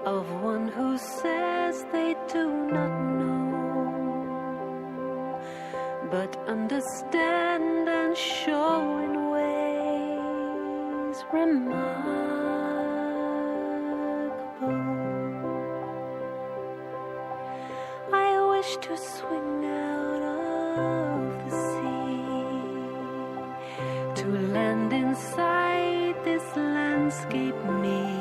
of one who says they do not know, but understand and show in ways remarkable. I wish to swing out of the sea, to land inside this landscape me,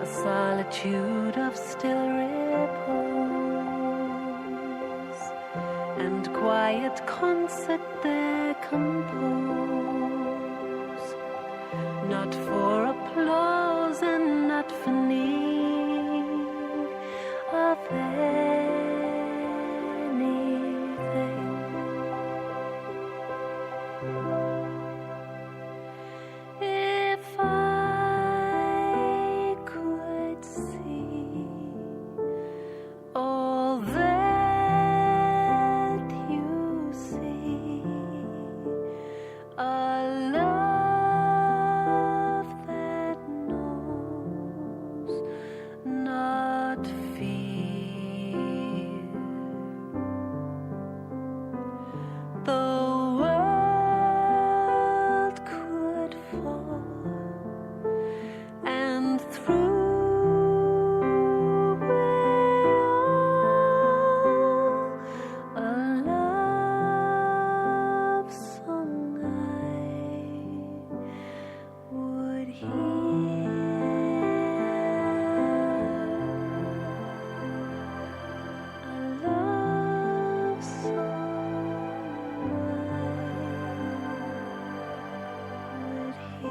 a solitude of still ripples, and quiet concert there compose, not for applause and not for need of anything. If I could see all that you see, a love that knows not fear, the world could fall, and through it all, a love song I would hear, a love song I would hear.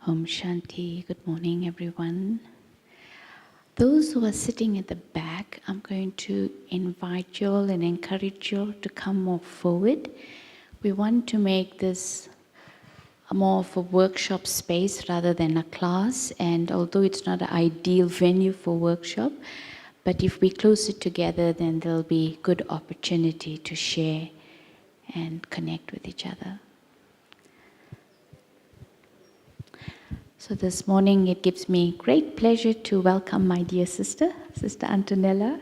Om Shanti. Good morning, everyone. Those who are sitting at the back, I'm going to invite you all and encourage you all to come more forward. We want to make this more of a workshop space rather than a class, and although it's not an ideal venue for workshop, but if we close it together, then there'll be good opportunity to share and connect with each other. So this morning it gives me great pleasure to welcome my dear sister, Sister Antonella.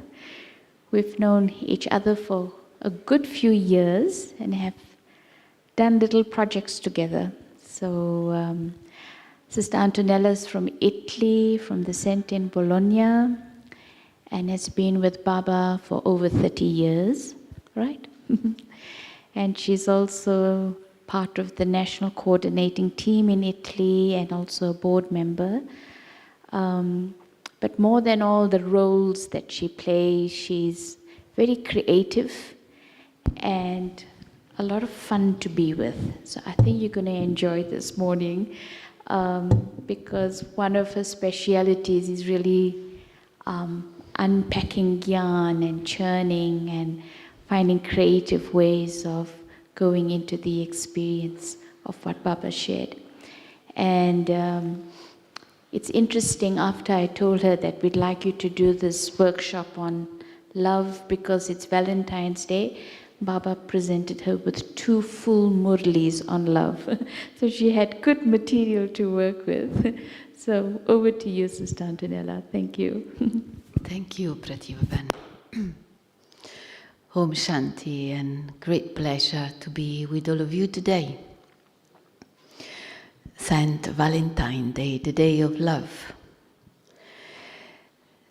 We've known each other for a good few years and have done little projects together. So Sister Antonella is from Italy, from the Center in Bologna, and has been with Baba for over 30 years, right? And she's also part of the national coordinating team in Italy and also a board member. But more than all the roles that she plays, she's very creative and a lot of fun to be with. So I think you're going to enjoy this morning because one of her specialities is really unpacking Gyan and churning and finding creative ways of going into the experience of what Baba shared. And it's interesting, after I told her that we'd like you to do this workshop on love because it's Valentine's Day, Baba presented her with 2 full murlis on love. So she had good material to work with. So over to you, Sister Antonella. Thank you. Thank you, Pratibhaban. Om Shanti, and great pleasure to be with all of you today. Saint Valentine Day, the day of love.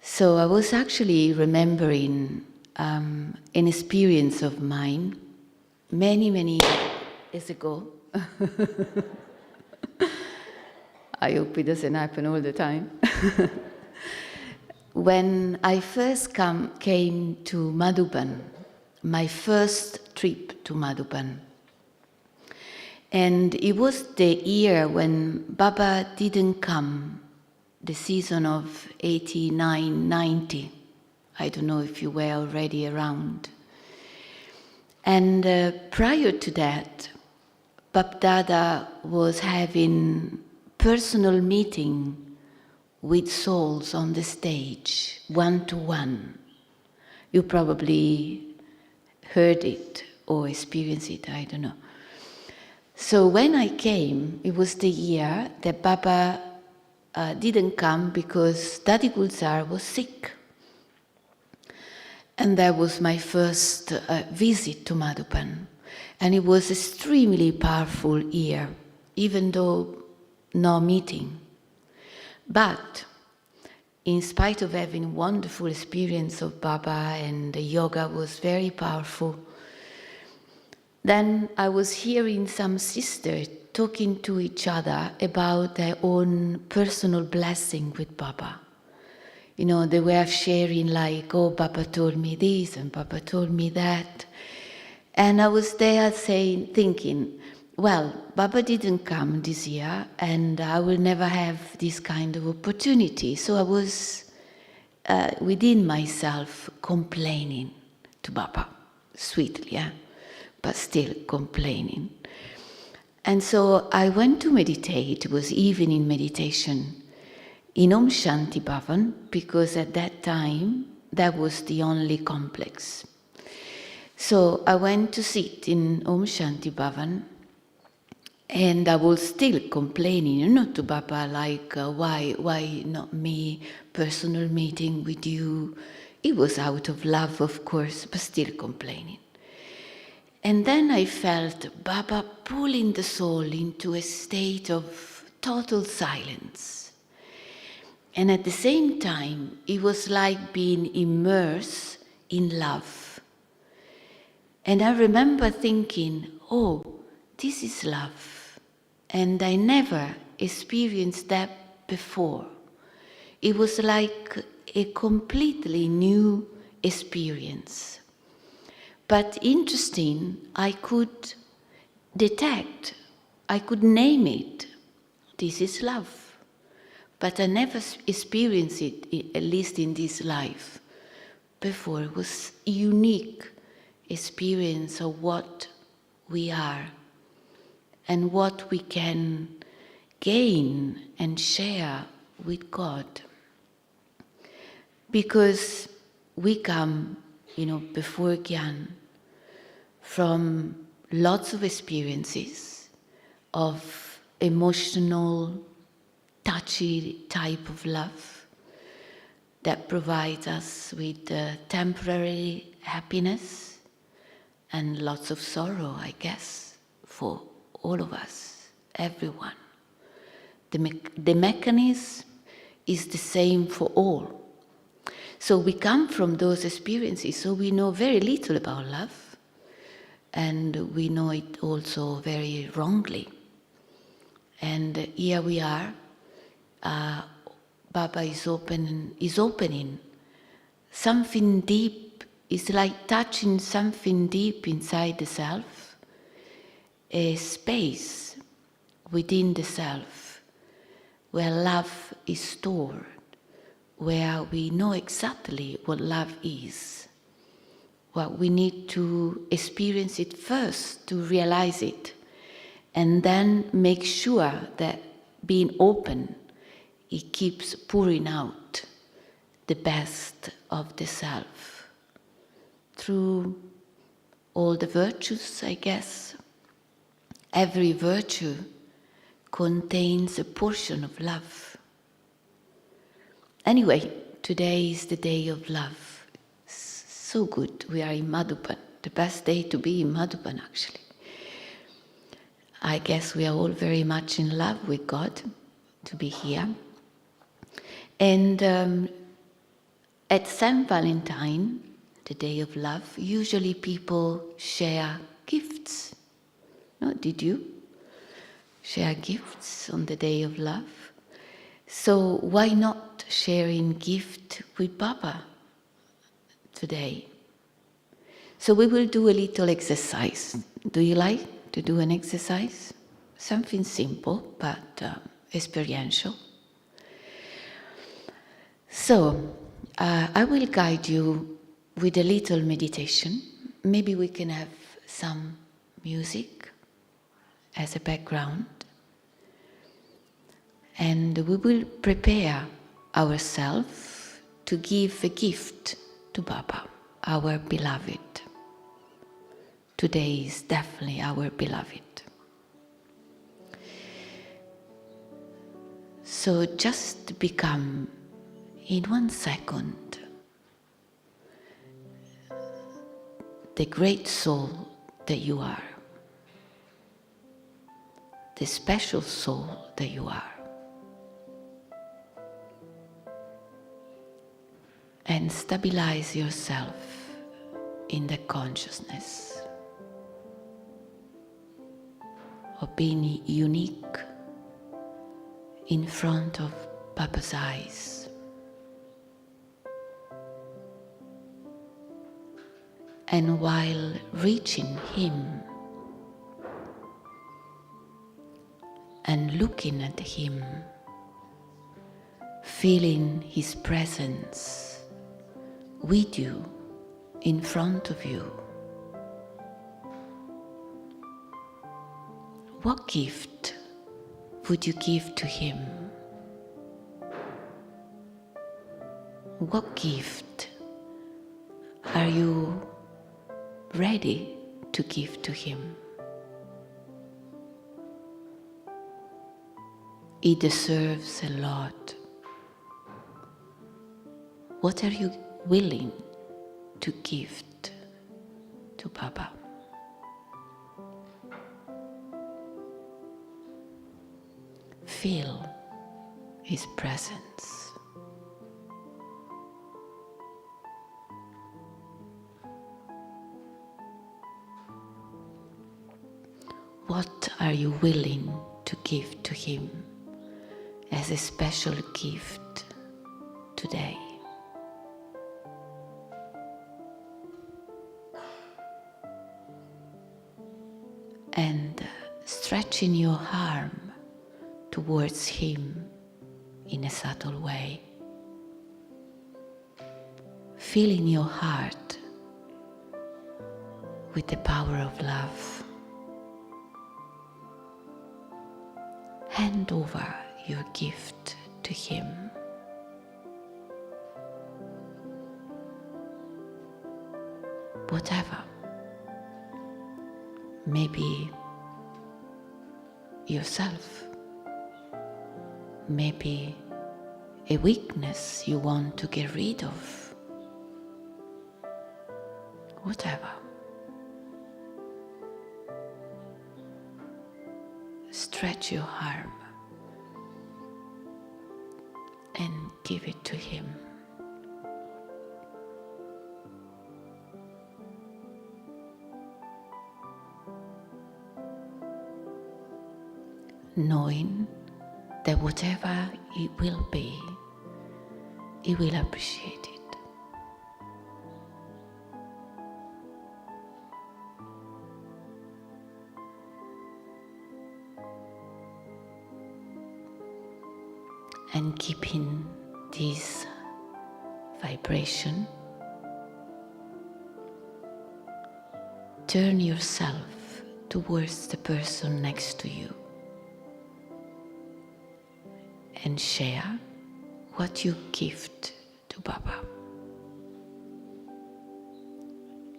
So I was actually remembering an experience of mine many years ago. I hope it doesn't happen all the time. When I first came to Madhuban, my first trip to Madhuban. And it was the year when Baba didn't come, the season of 89, 90. I don't know if you were already around. And prior to that, Bap Dada was having personal meeting with souls on the stage, one-to-one. You probably heard it or experienced it, I don't know. So when I came, it was the year that Baba didn't come because Dadi Gulzar was sick. And that was my first visit to Madhuban. And it was extremely powerful year, even though no meeting. But in spite of having wonderful experience of Baba and the yoga was very powerful, then I was hearing some sisters talking to each other about their own personal blessing with Baba. You know, they were sharing like, oh, Baba told me this and Baba told me that. And I was there thinking, well, Baba didn't come this year and I will never have this kind of opportunity. So I was within myself complaining to Baba, sweetly, yeah? But still complaining. And so I went to meditate, it was evening meditation, in Om Shanti Bhavan, because at that time, that was the only complex. So I went to sit in Om Shanti Bhavan, and I was still complaining, you know, to Baba, like, why not me, personal meeting with you? It was out of love, of course, but still complaining. And then I felt Baba pulling the soul into a state of total silence. And at the same time, it was like being immersed in love. And I remember thinking, oh, this is love. And I never experienced that before. It was like a completely new experience. But interesting, I could detect, I could name it. This is love. But I never experienced it, at least in this life, before. It was a unique experience of what we are and what we can gain and share with God. Because we come, you know, before Gyan from lots of experiences of emotional, touchy type of love that provides us with temporary happiness and lots of sorrow, I guess, for all of us, everyone. The mechanism is the same for all. So we come from those experiences, so we know very little about love, and we know it also very wrongly. And here we are, Baba is opening something deep. It's like touching something deep inside the self, a space within the self where love is stored, where we know exactly what love is. Well, we need to experience it first to realize it, and then make sure that being open, it keeps pouring out the best of the self through all the virtues, I guess. Every virtue contains a portion of love. Anyway, today is the day of love. So good, we are in Madhuban, the best day to be in Madhuban, actually. I guess we are all very much in love with God to be here. And at St. Valentine, the day of love, usually people share gifts. No, did you share gifts on the day of love? So why not sharing gift with Baba today? So we will do a little exercise. Do you like to do an exercise? Something simple but experiential. So I will guide you with a little meditation. Maybe we can have some music as a background, and we will prepare ourselves to give a gift to Baba, our beloved. Today is definitely our beloved. So just become, in 1 second, the great soul that you are, the special soul that you are. And stabilize yourself in the consciousness of being unique in front of Baba's eyes. And while reaching Him and looking at Him, feeling His presence with you, in front of you, what gift would you give to Him? What gift are you ready to give to Him? He deserves a lot. What are you willing to give to Baba? Feel His presence. What are you willing to give to Him as a special gift today? And stretching your arm towards Him in a subtle way. Filling your heart with the power of love. Hand over your gift to Him. Whatever. Maybe yourself. Maybe a weakness you want to get rid of. Whatever. Stretch your arm and give it to Him. Knowing that whatever it will be, He will appreciate it. And keeping this vibration, turn yourself towards the person next to you and share what you gift to Baba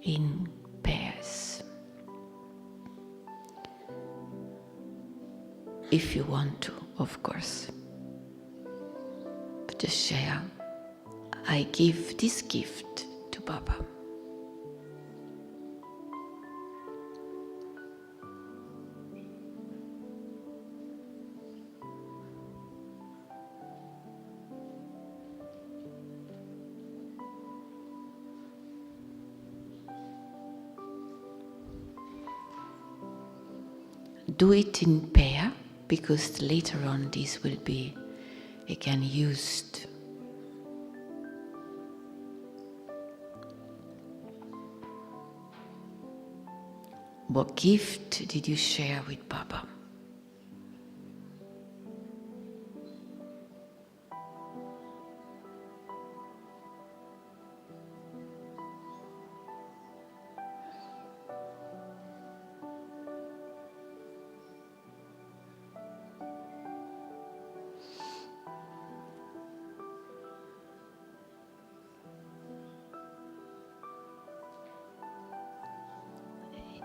in pairs. If you want to, of course. But just share, I give this gift to Baba. Do it in pair, because later on this will be again used. What gift did you share with Baba?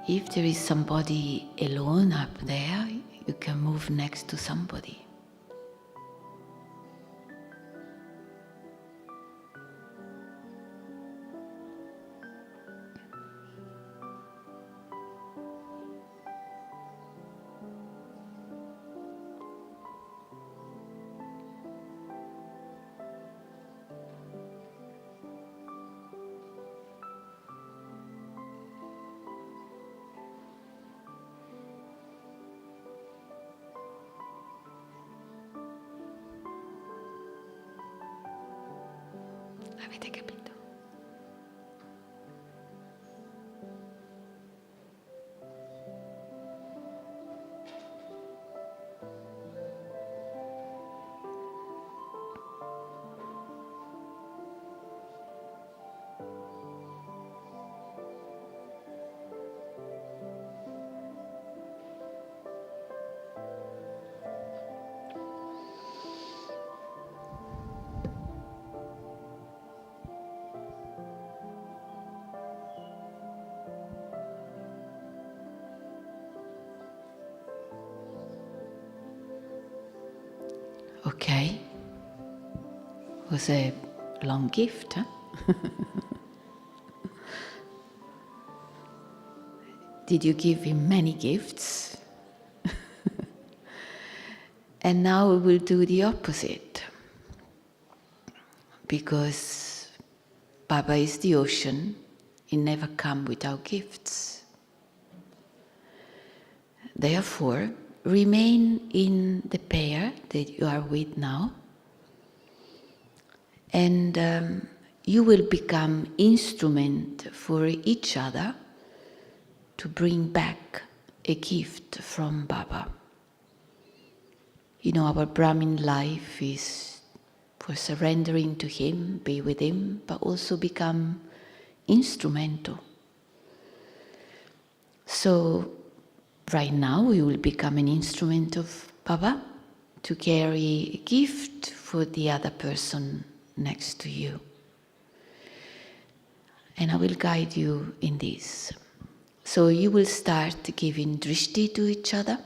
If there is somebody alone up there, you can move next to somebody. Avete capito? Okay. Was a long gift, huh? Did you give him many gifts? And now we will do the opposite. Because Baba is the ocean, he never comes without gifts. Therefore, remain in the pair that you are with now, and you will become instrument for each other to bring back a gift from Baba. You know, our Brahmin life is for surrendering to him, be with him, but also become instrumental. So, right now we will become an instrument of Baba to carry a gift for the other person next to you. And I will guide you in this. So you will start giving drishti to each other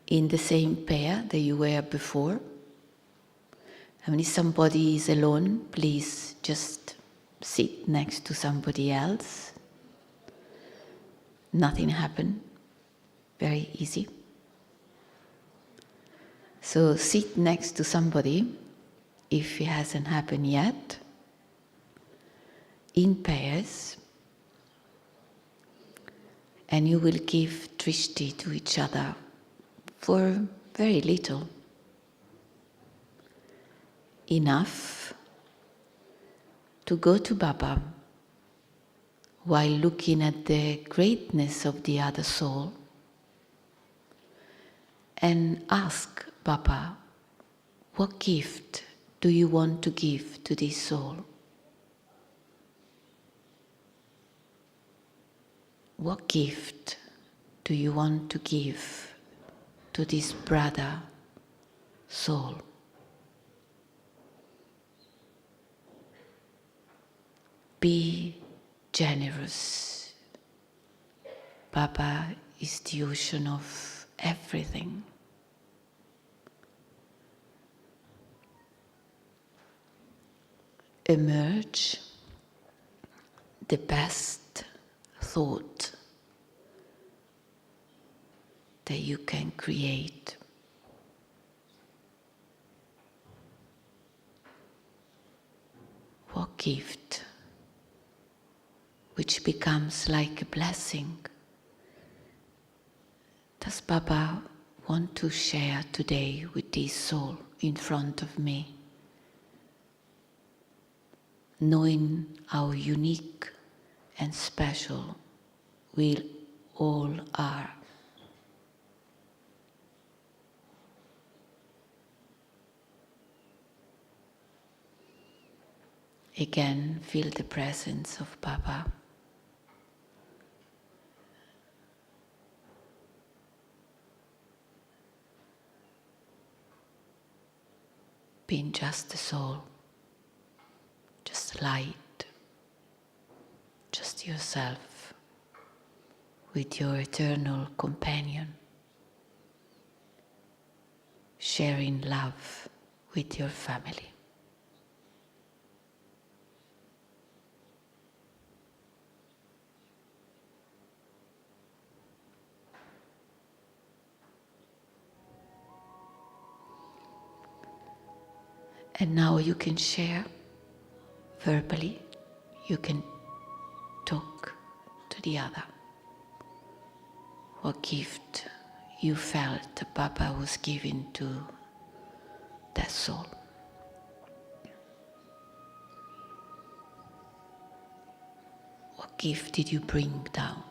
in the same pair that you were before. And if somebody is alone, please just sit next to somebody else. Nothing happened. Very easy. So sit next to somebody, if it hasn't happened yet, in pairs, and you will give drishti to each other for very little. Enough to go to Baba while looking at the greatness of the other soul and ask Baba, what gift do you want to give to this soul? What gift do you want to give to this brother soul? Be generous. Baba is the ocean of everything. Emerge the best thought that you can create. What gift which becomes like a blessing does Baba want to share today with this soul in front of me? Knowing how unique and special we all are. Again, feel the presence of Baba. Being just the soul, just light, just yourself. with your eternal companion, sharing love with your family. And now you can share verbally, you can talk to the other. What gift you felt Baba was giving to that soul. What gift did you bring down?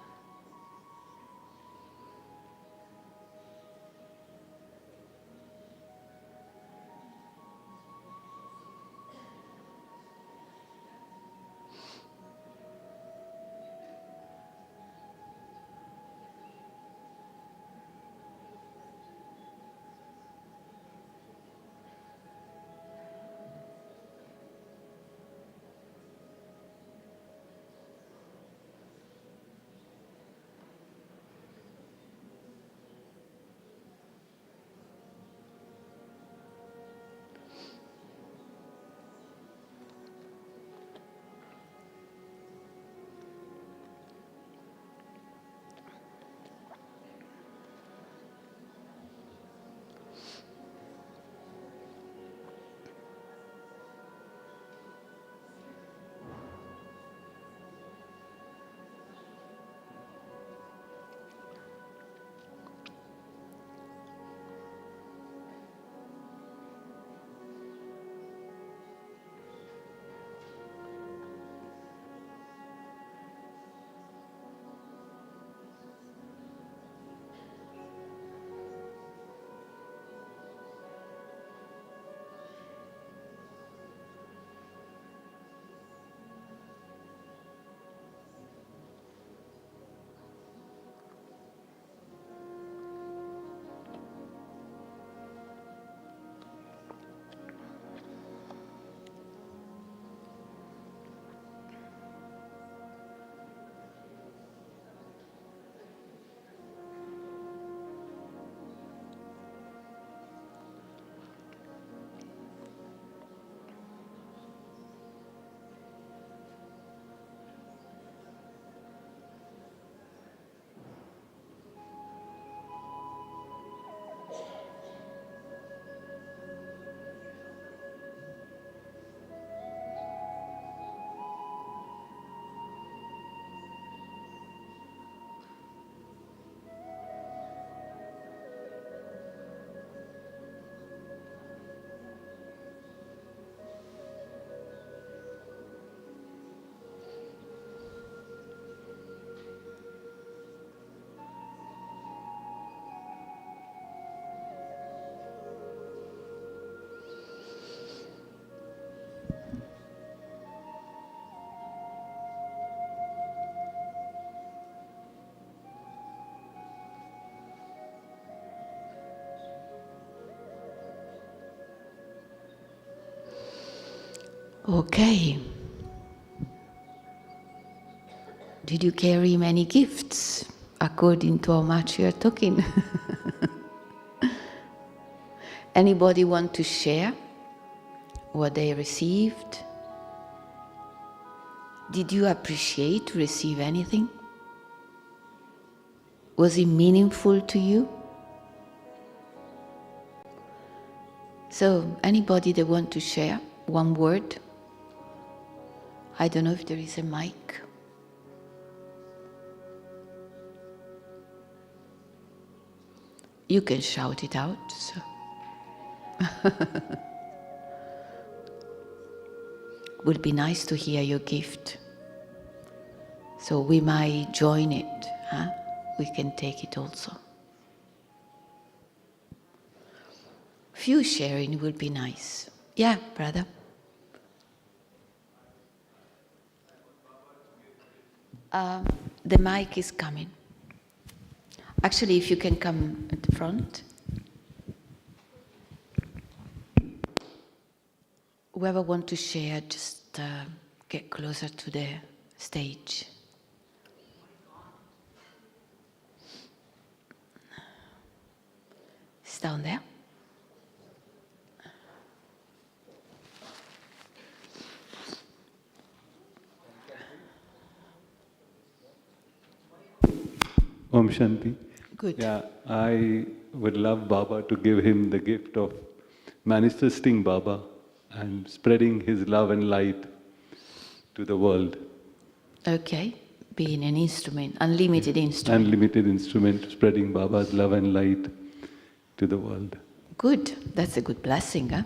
Okay. Did you carry many gifts according to how much you are talking? Anybody want to share what they received? Did you appreciate to receive anything? Was it meaningful to you? So, anybody that want to share one word? I don't know if there is a mic. You can shout it out. So. Would be nice to hear your gift. So we might join it. Huh? We can take it also. Few sharing would be nice. Yeah, brother. The mic is coming. Actually, if you can come at the front. Whoever want to share, just get closer to the stage. down there. Om Shanti. Good. Yeah, I would love Baba to give him the gift of manifesting Baba and spreading his love and light to the world. Okay, being an instrument, unlimited instrument. Unlimited instrument, spreading Baba's love and light to the world. Good, that's a good blessing, huh?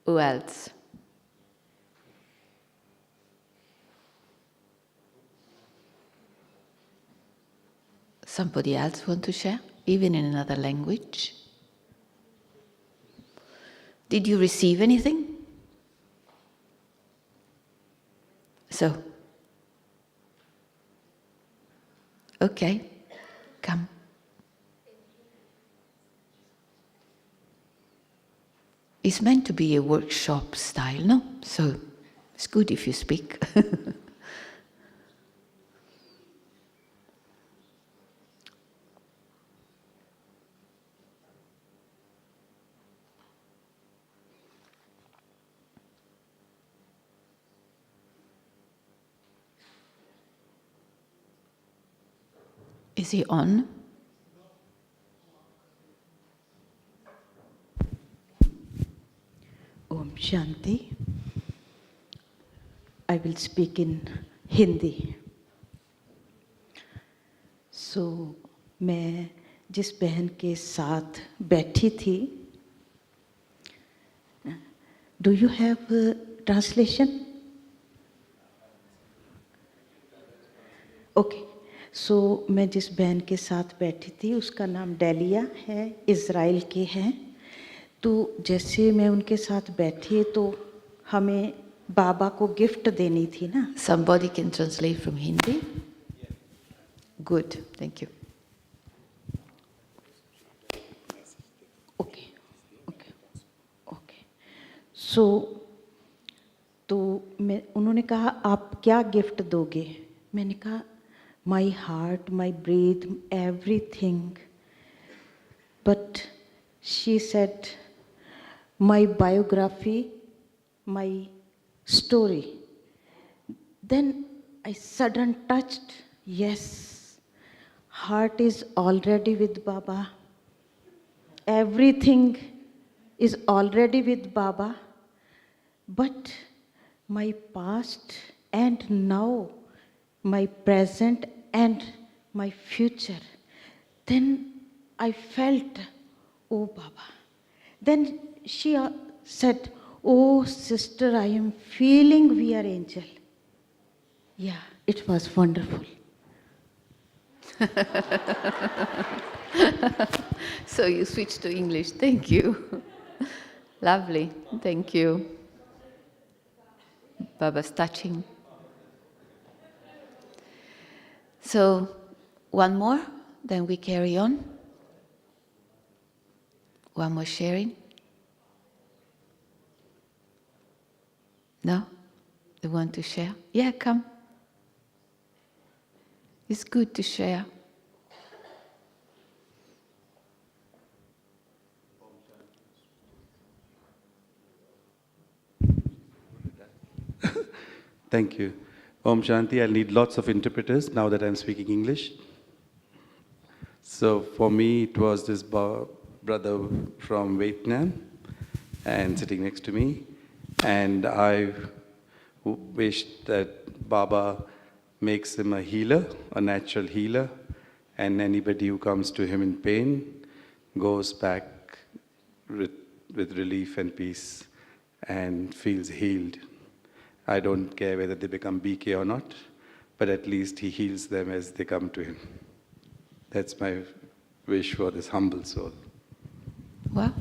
Who else? Somebody else want to share, even in another language? Did you receive anything? So, okay, come. It's meant to be a workshop style, no? So, it's good if you speak. Is he on? Om Shanti. I will speak in Hindi. So, मैं जिस बहन के साथ बैठी थी, do you have a translation? Okay. So, मैं जिस बहन के साथ बैठी थी उसका नाम डेलिया है, इज़राइल के हैं. तो जैसे मैं उनके साथ बैठी तो हमें बाबा को गिफ्ट देनी थी ना. Somebody can translate from Hindi? Good, thank you. Okay, okay, okay. So, तो उन्होंने कहा आप क्या गिफ्ट दोगे? मैंने कहा my heart, my breath, everything. But she said my biography, my story. Then I suddenly touched, yes, heart is already with Baba. Everything is already with Baba. But my past and now, my present and my future. Then I felt, oh Baba. Then she said, oh sister, I am feeling we are angel. Yeah, it was wonderful. So you switched to English, thank you. Lovely, thank you. Baba's touching. So, one more, then we carry on. One more sharing. No? You want to share? Yeah, come. It's good to share. Thank you. Om Shanti, I'll need lots of interpreters now that I'm speaking English. So for me, it was this brother from Vietnam and sitting next to me. And I wished that Baba makes him a healer, a natural healer, and anybody who comes to him in pain goes back with relief and peace and feels healed. I don't care whether they become BK or not, but at least he heals them as they come to him. That's my wish for this humble soul. Wow.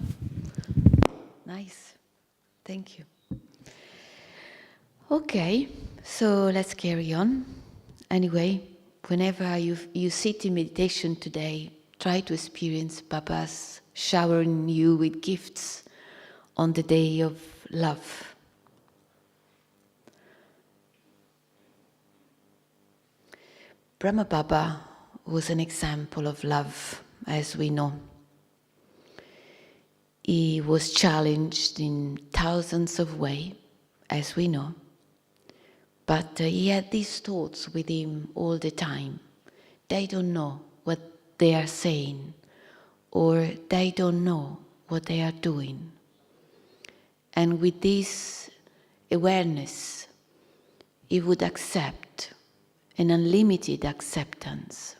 Nice. Thank you. Okay, so let's carry on. Anyway, whenever you sit in meditation today, try to experience Baba's showering you with gifts on the day of love. Brahma Baba was an example of love as we know. He was challenged in thousands of ways, as we know. But he had these thoughts with him all the time. They don't know what they are saying, or they don't know what they are doing. And with this awareness, he would accept an unlimited acceptance,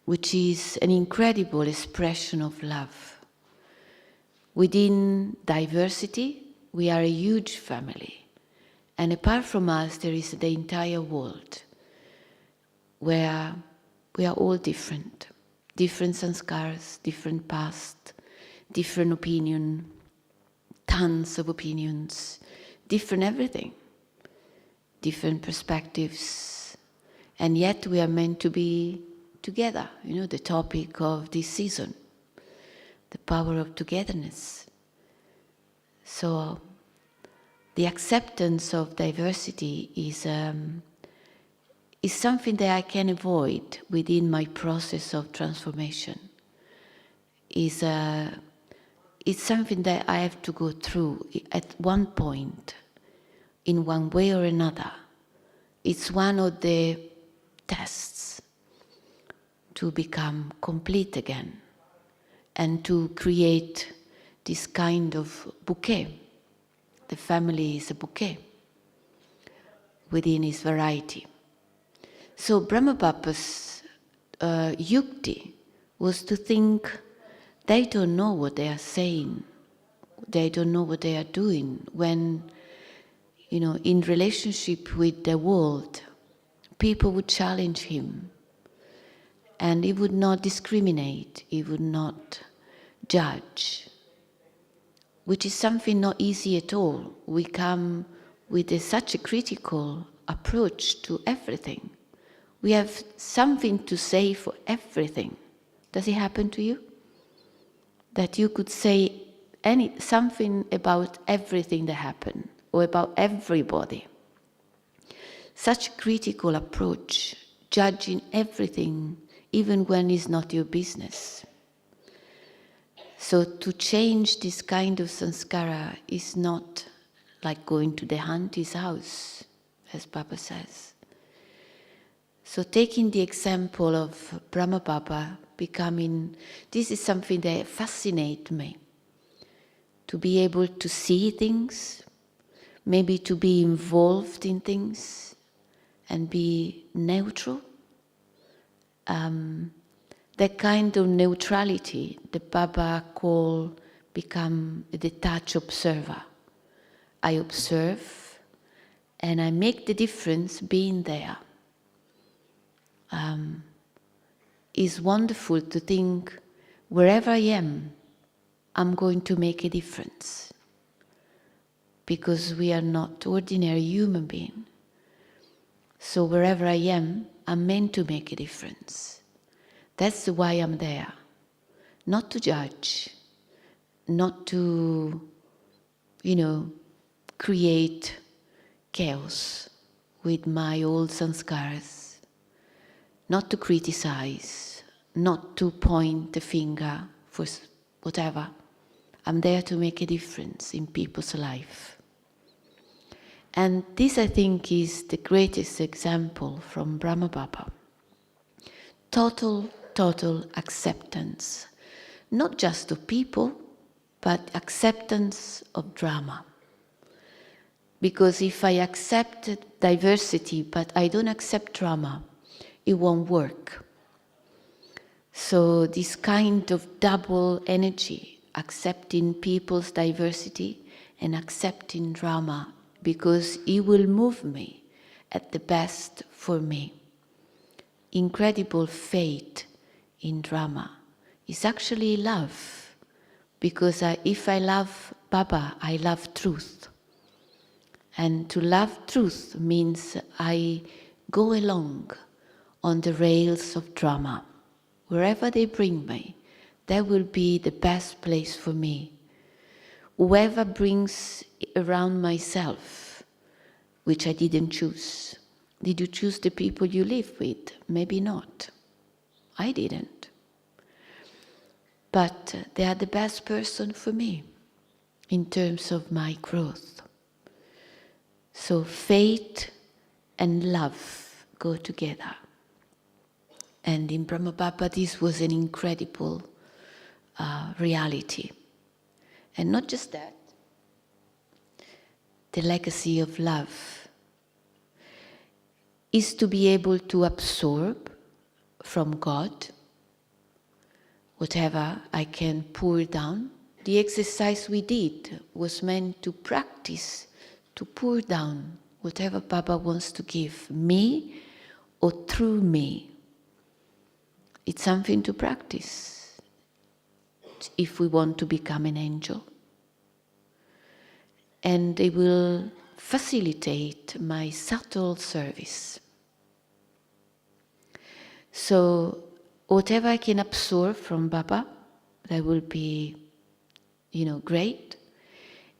which is an incredible expression of love. Within diversity, we are a huge family. And apart from us, there is the entire world, where we are all different. Different sanskaras, different past, different opinion, tons of opinions, different everything, different perspectives. And yet we are meant to be together, the topic of this season, the power of togetherness. So the acceptance of diversity is something that I can avoid within my process of transformation. It's something that I have to go through at one point, in one way or another. It's one of the tests to become complete again and to create this kind of bouquet. The family is a bouquet within its variety. So Brahma Baba's yukti was to think, they don't know what they are saying, they don't know what they are doing, when, in relationship with the world, people would challenge him, and he would not discriminate, he would not judge, which is something not easy at all. We come with such a critical approach to everything. We have something to say for everything. Does it happen to you? That you could say something about everything that happened, or about everybody. Such a critical approach, judging everything, even when it's not your business. So to change this kind of sanskara is not like going to the auntie's house, as Baba says. So taking the example of Brahma Baba this is something that fascinates me. To be able to see things, maybe to be involved in things, and be neutral. That kind of neutrality, the Baba become a detached observer. I observe, and I make the difference being there. It's wonderful to think, wherever I am, I'm going to make a difference. Because we are not ordinary human beings. So wherever I am, I'm meant to make a difference. That's why I'm there. Not to judge, not to, create chaos with my old sanskaras, not to criticize, not to point the finger for whatever. I'm there to make a difference in people's life. And this, I think, is the greatest example from Brahma Baba. Total acceptance, not just of people, but acceptance of drama. Because if I accept diversity, but I don't accept drama, it won't work. So this kind of double energy, accepting people's diversity and accepting drama, because it will move me at the best for me. Incredible faith in drama is actually love, because if I love Baba, I love truth. And to love truth means I go along on the rails of drama. Wherever they bring me, that will be the best place for me. Whoever brings around myself, which I didn't choose. Did you choose the people you live with? Maybe not. I didn't. but they are the best person for me in terms of my growth. So faith and love go together. And in Brahma Baba, this was an incredible reality. And not just that, the legacy of love is to be able to absorb from God whatever I can pour down. The exercise we did was meant to practice, to pour down whatever Baba wants to give me or through me. It's something to practice if we want to become an angel. And it will facilitate my subtle service. So whatever I can absorb from Baba, that will be, great.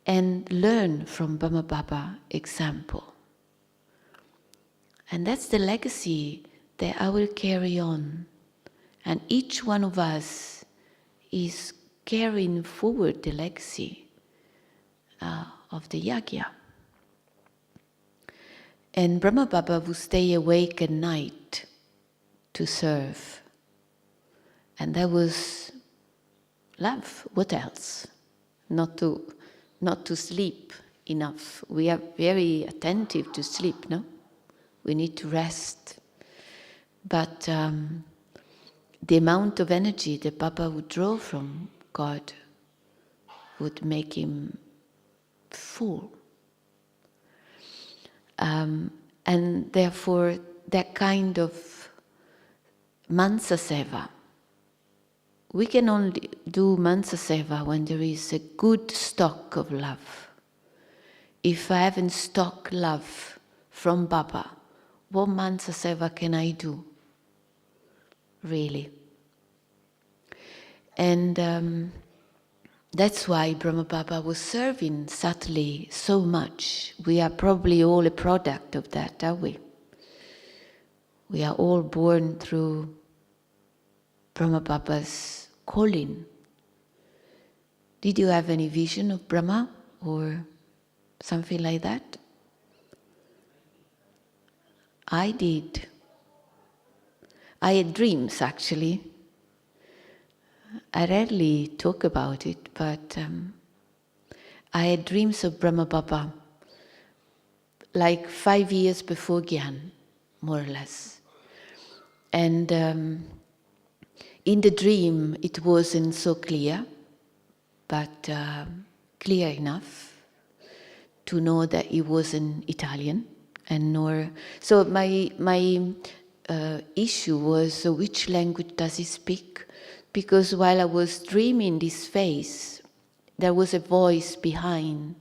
And learn from Brahma Baba example. And that's the legacy that I will carry on. And each one of us is carrying forward the legacy of the yagya. And Brahma Baba would stay awake at night to serve. And that was love. What else? Not to sleep enough. We are very attentive to sleep, no? We need to rest. But the amount of energy that Baba would draw from God would make him full. And therefore, that kind of mansa seva, we can only do mansa seva when there is a good stock of love. If I haven't stocked love from Baba, what mansa seva can I do? Really. And that's why Brahma Baba was serving subtly so much. We are probably all a product of that, are we? We are all born through Brahma Baba's calling. Did you have any vision of Brahma or something like that? I did. I had dreams, actually. I rarely talk about it, but I had dreams of Brahma Baba like 5 years before Gyan, more or less. And in the dream, it wasn't so clear, but clear enough to know that he wasn't Italian, and nor. So my issue was, which language does he speak? Because while I was dreaming this face, there was a voice behind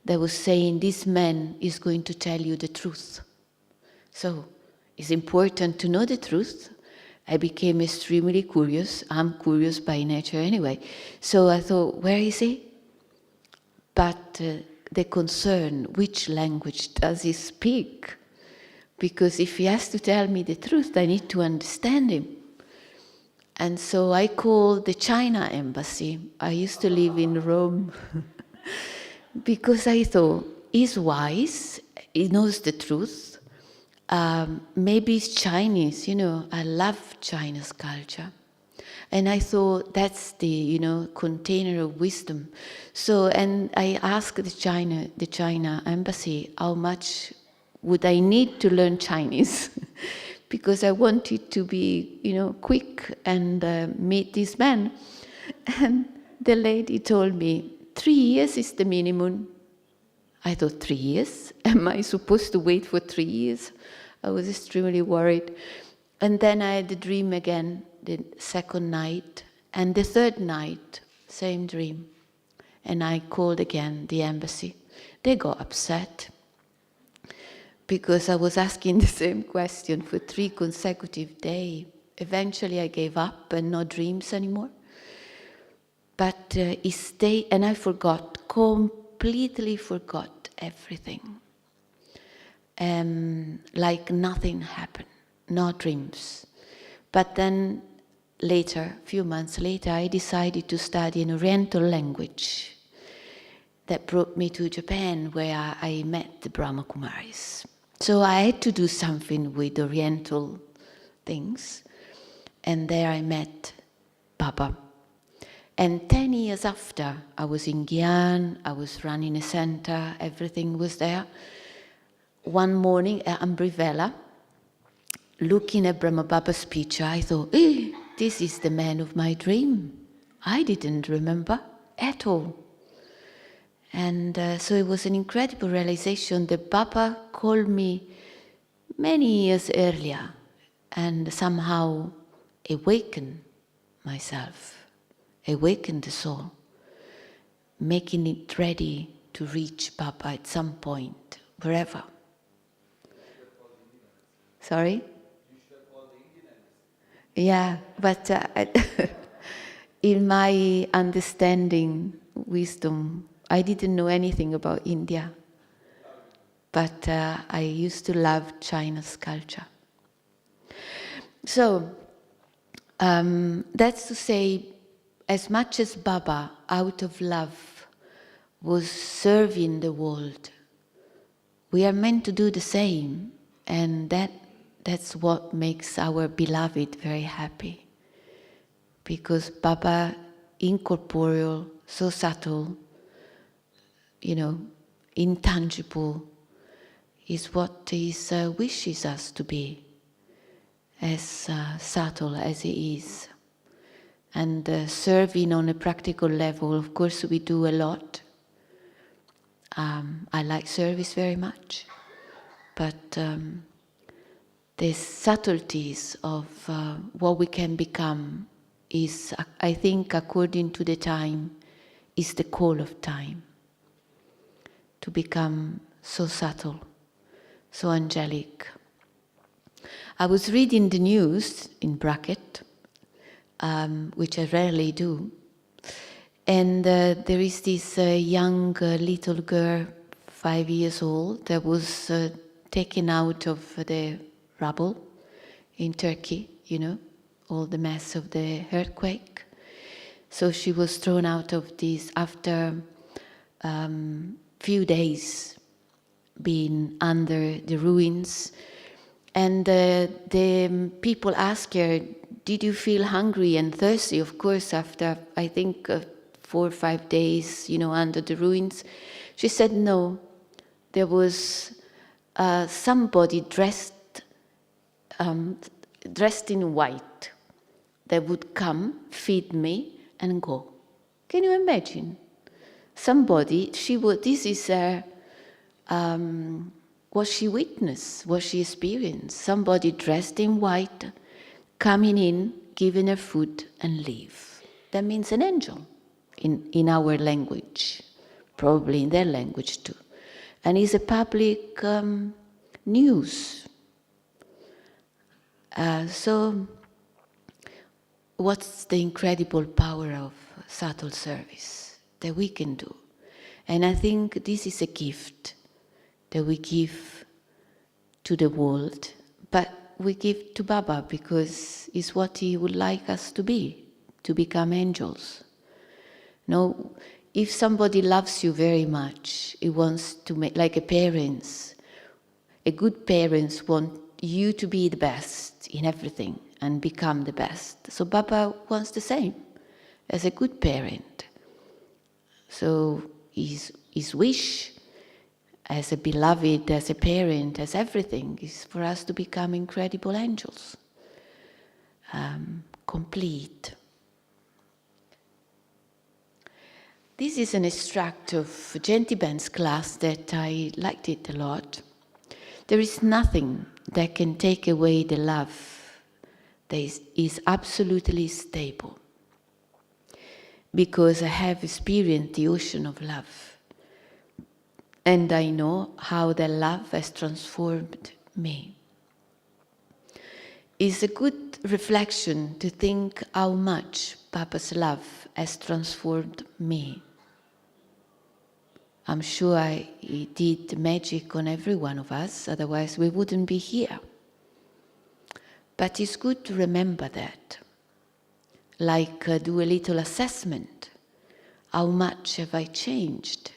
that was saying, this man is going to tell you the truth. So it's important to know the truth. I became extremely curious. I'm curious by nature anyway. So I thought, where is he? But the concern, which language does he speak? Because if he has to tell me the truth, I need to understand him. And so I called the China embassy. I used to live in Rome. Because I thought, he's wise, he knows the truth. Maybe he's Chinese, I love China's culture. And I thought that's the, container of wisdom. So, and I asked the China embassy, how much would I need to learn Chinese? Because I wanted to be, quick and meet this man. And the lady told me, 3 years is the minimum. I thought, 3 years? Am I supposed to wait for 3 years? I was extremely worried. And then I had the dream again, the second night. And the third night, same dream. And I called again the embassy. They got upset because I was asking the same question for 3 consecutive days. Eventually I gave up and no dreams anymore. But he stayed, and I completely forgot everything. Like nothing happened, no dreams. But then later, a few months later, I decided to study an Oriental language. That brought me to Japan, where I met the Brahma Kumaris. So I had to do something with Oriental things, and there I met Baba. And 10 years after, I was in Gyan, I was running a center, everything was there. One morning at Ambrivella, looking at Brahma Baba's picture, I thought, this is the man of my dream. I didn't remember at all. And so it was an incredible realization that Baba called me many years earlier and somehow awakened myself, awakened the soul, making it ready to reach Baba at some point, wherever. Sorry? Yeah, but in my understanding, wisdom, I didn't know anything about India, but I used to love China's culture. So, that's to say, as much as Baba, out of love, was serving the world, we are meant to do the same, and that's what makes our beloved very happy. Because Baba, incorporeal, so subtle, intangible, is what he wishes us to be, as subtle as he is. And serving on a practical level, of course, we do a lot. I like service very much, but the subtleties of what we can become is, I think, according to the time, is the call of time. To become so subtle, so angelic. I was reading the news, in bracket, which I rarely do, and there is this young little girl, 5 years old, that was taken out of the rubble in Turkey, all the mess of the earthquake. So she was thrown out of this after few days being under the ruins, and the people asked her, did you feel hungry and thirsty? Of course, after I think 4 or 5 days, under the ruins. She said no. There was somebody dressed in white that would come, feed me, and go. Can you imagine? Somebody, this is what she witnessed, what she experienced. Somebody dressed in white, coming in, giving her food, and leave. That means an angel in our language, probably in their language too. And it's a public news. So, what's the incredible power of subtle service that we can do? And I think this is a gift that we give to the world, but we give to Baba because it's what he would like us to be, to become angels. No, if somebody loves you very much, he wants to make, like a parents, a good parents want you to be the best in everything and become the best. So Baba wants the same as a good parent. So his wish as a beloved, as a parent, as everything, is for us to become incredible angels, complete. This is an extract of Gentiben's class that I liked it a lot. There is nothing that can take away the love that is absolutely stable, because I have experienced the ocean of love. And I know how that love has transformed me. It's a good reflection to think how much Baba's love has transformed me. I'm sure he did magic on every one of us, otherwise we wouldn't be here. But it's good to remember that. like do a little assessment. How much have I changed?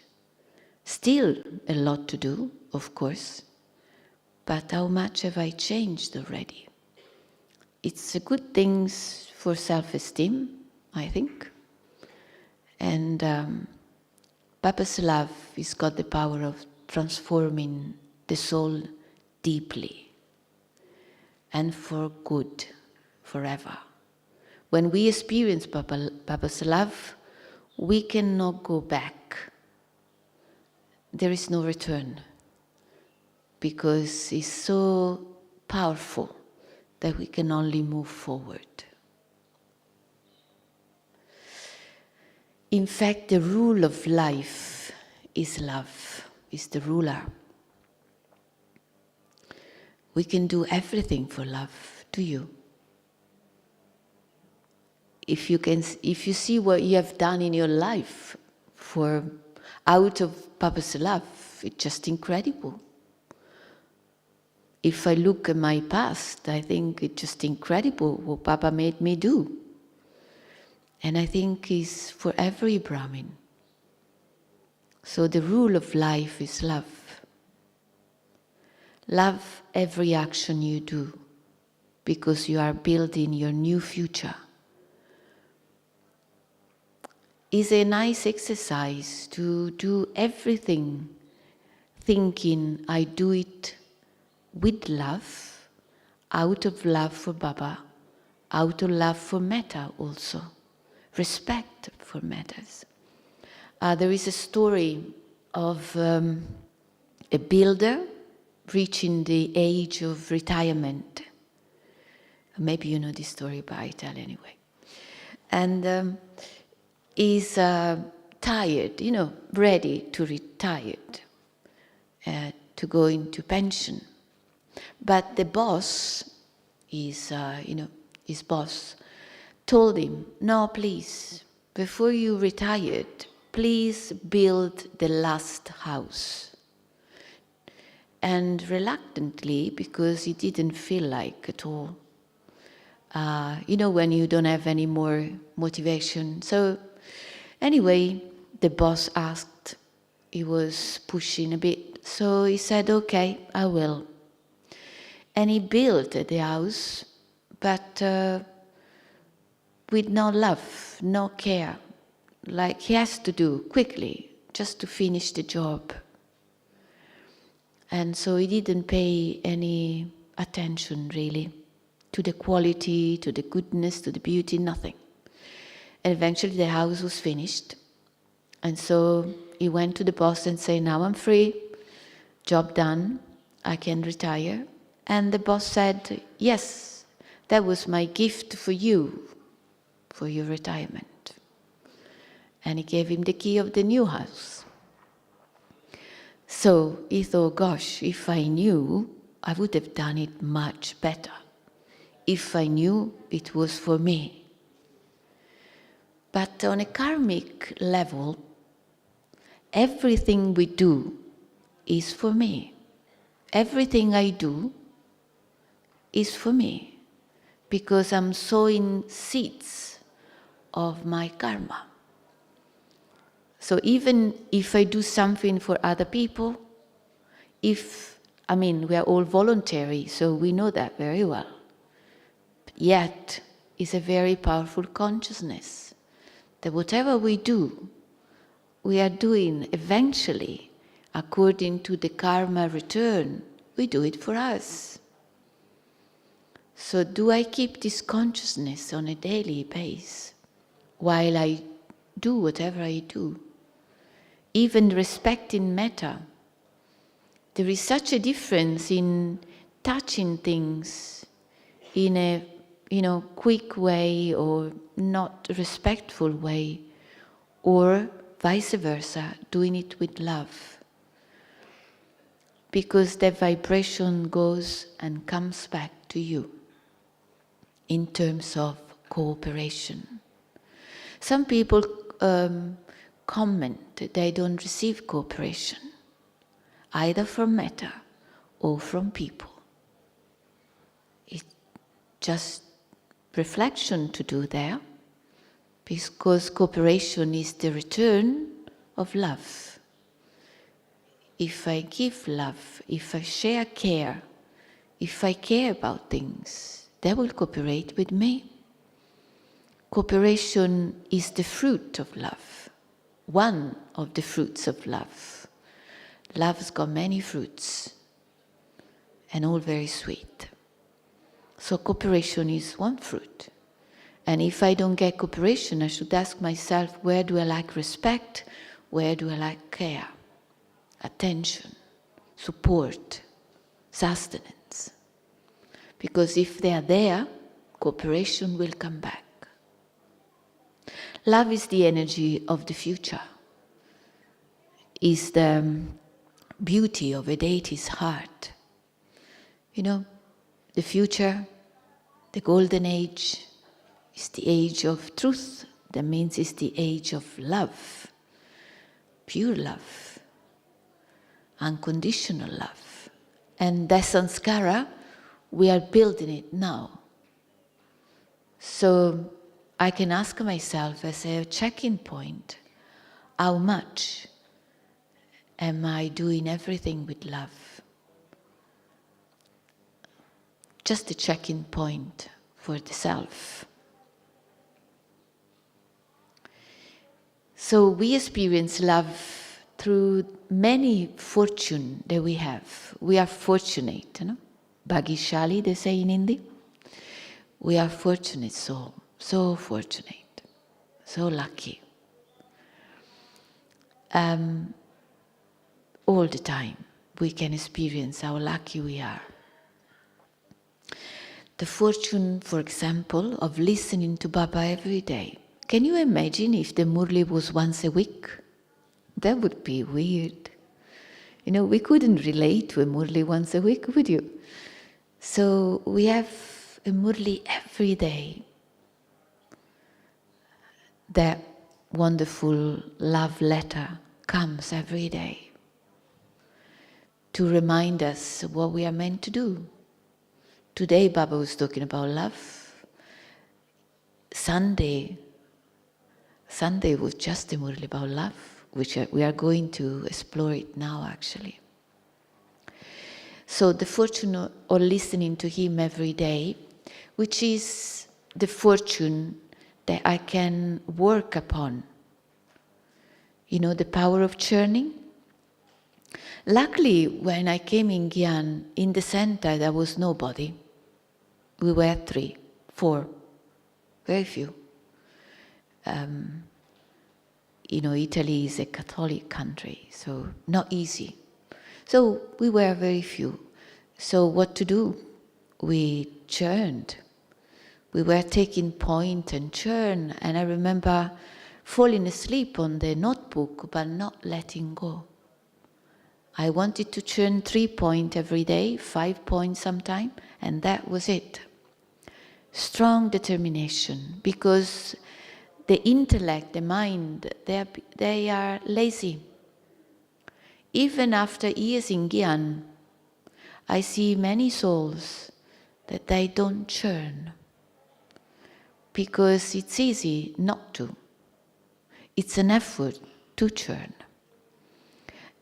Still a lot to do, of course, but how much have I changed already? It's a good thing for self-esteem, I think. And Papa's love has got the power of transforming the soul deeply and for good, forever. When we experience Papa's love, we cannot go back. There is no return, because it's so powerful that we can only move forward. In fact, the rule of life is love, is the ruler. We can do everything for love, do you? If you see what you have done in your life out of Papa's love, it's just incredible. If I look at my past, I think it's just incredible what Papa made me do. And I think it's for every Brahmin. So the rule of life is love. Love every action you do, because you are building your new future. It's a nice exercise to do everything thinking I do it with love, out of love for Baba, out of love for metta also, respect for mettas. There is a story of a builder reaching the age of retirement. Maybe you know this story, but I tell anyway. And is tired, ready to retire, to go into pension. But the boss, his boss, told him, no, please, before you retired, please build the last house. And reluctantly, because he didn't feel like at all, when you don't have any more motivation. So anyway, the boss asked, he was pushing a bit, so he said, okay, I will. And he built the house, but with no love, no care, like he has to do quickly, just to finish the job. And so he didn't pay any attention, really, to the quality, to the goodness, to the beauty, nothing. And eventually the house was finished. And so he went to the boss and said, now I'm free, job done, I can retire. And the boss said, yes, that was my gift for you, for your retirement. And he gave him the key of the new house. So he thought, gosh, if I knew, I would have done it much better. If I knew it was for me. But on a karmic level, everything we do is for me. Everything I do is for me, because I'm sowing seeds of my karma. So even if I do something for other people, we are all voluntary, so we know that very well. Yet, it's a very powerful consciousness that whatever we do, we are doing eventually, according to the karma return, we do it for us. So do I keep this consciousness on a daily basis while I do whatever I do? Even respecting metta, there is such a difference in touching things in a quick way or not respectful way, or vice versa, doing it with love. Because the vibration goes and comes back to you in terms of cooperation. Some people comment they don't receive cooperation, either from metta or from people. It's just reflection to do there, because cooperation is the return of love. If I give love, if I share care, if I care about things, they will cooperate with me. Cooperation is the fruit of love, one of the fruits of love. Love's got many fruits, and all very sweet. So cooperation is one fruit. And if I don't get cooperation, I should ask myself, where do I lack respect? Where do I lack care? Attention, support, sustenance. Because if they are there, cooperation will come back. Love is the energy of the future, is the beauty of a deity's heart. You know, the future, the golden age, is the age of truth. That means it's the age of love, pure love, unconditional love. And that sanskara, we are building it now. So I can ask myself as a check-in point, how much am I doing everything with love? Just a check-in point for the self. So we experience love through many fortune that we have. We are fortunate, you know? Bhagishali, they say in Hindi. We are fortunate soul, so fortunate, so lucky. All the time we can experience how lucky we are. The fortune, for example, of listening to Baba every day. Can you imagine if the Murli was once a week? That would be weird. You know, we couldn't relate to a Murli once a week, would you? So we have a Murli every day. That wonderful love letter comes every day to remind us what we are meant to do. Today Baba was talking about love. Sunday was just a Murli about love, which we are going to explore it now actually. So the fortune of listening to him every day, which is the fortune that I can work upon. You know, the power of churning. Luckily, when I came in Gyan, in the center there was nobody. We were 3, 4, very few. You know, Italy is a Catholic country, so not easy. So we were very few. So what to do? We churned. We were taking point and churn, and I remember falling asleep on the notebook, but not letting go. I wanted to churn 3 points every day, 5 points sometime, and that was it. Strong determination, because the intellect, the mind, they are lazy. Even after years in Gyan, I see many souls that they don't churn, because it's easy not to. It's an effort to churn.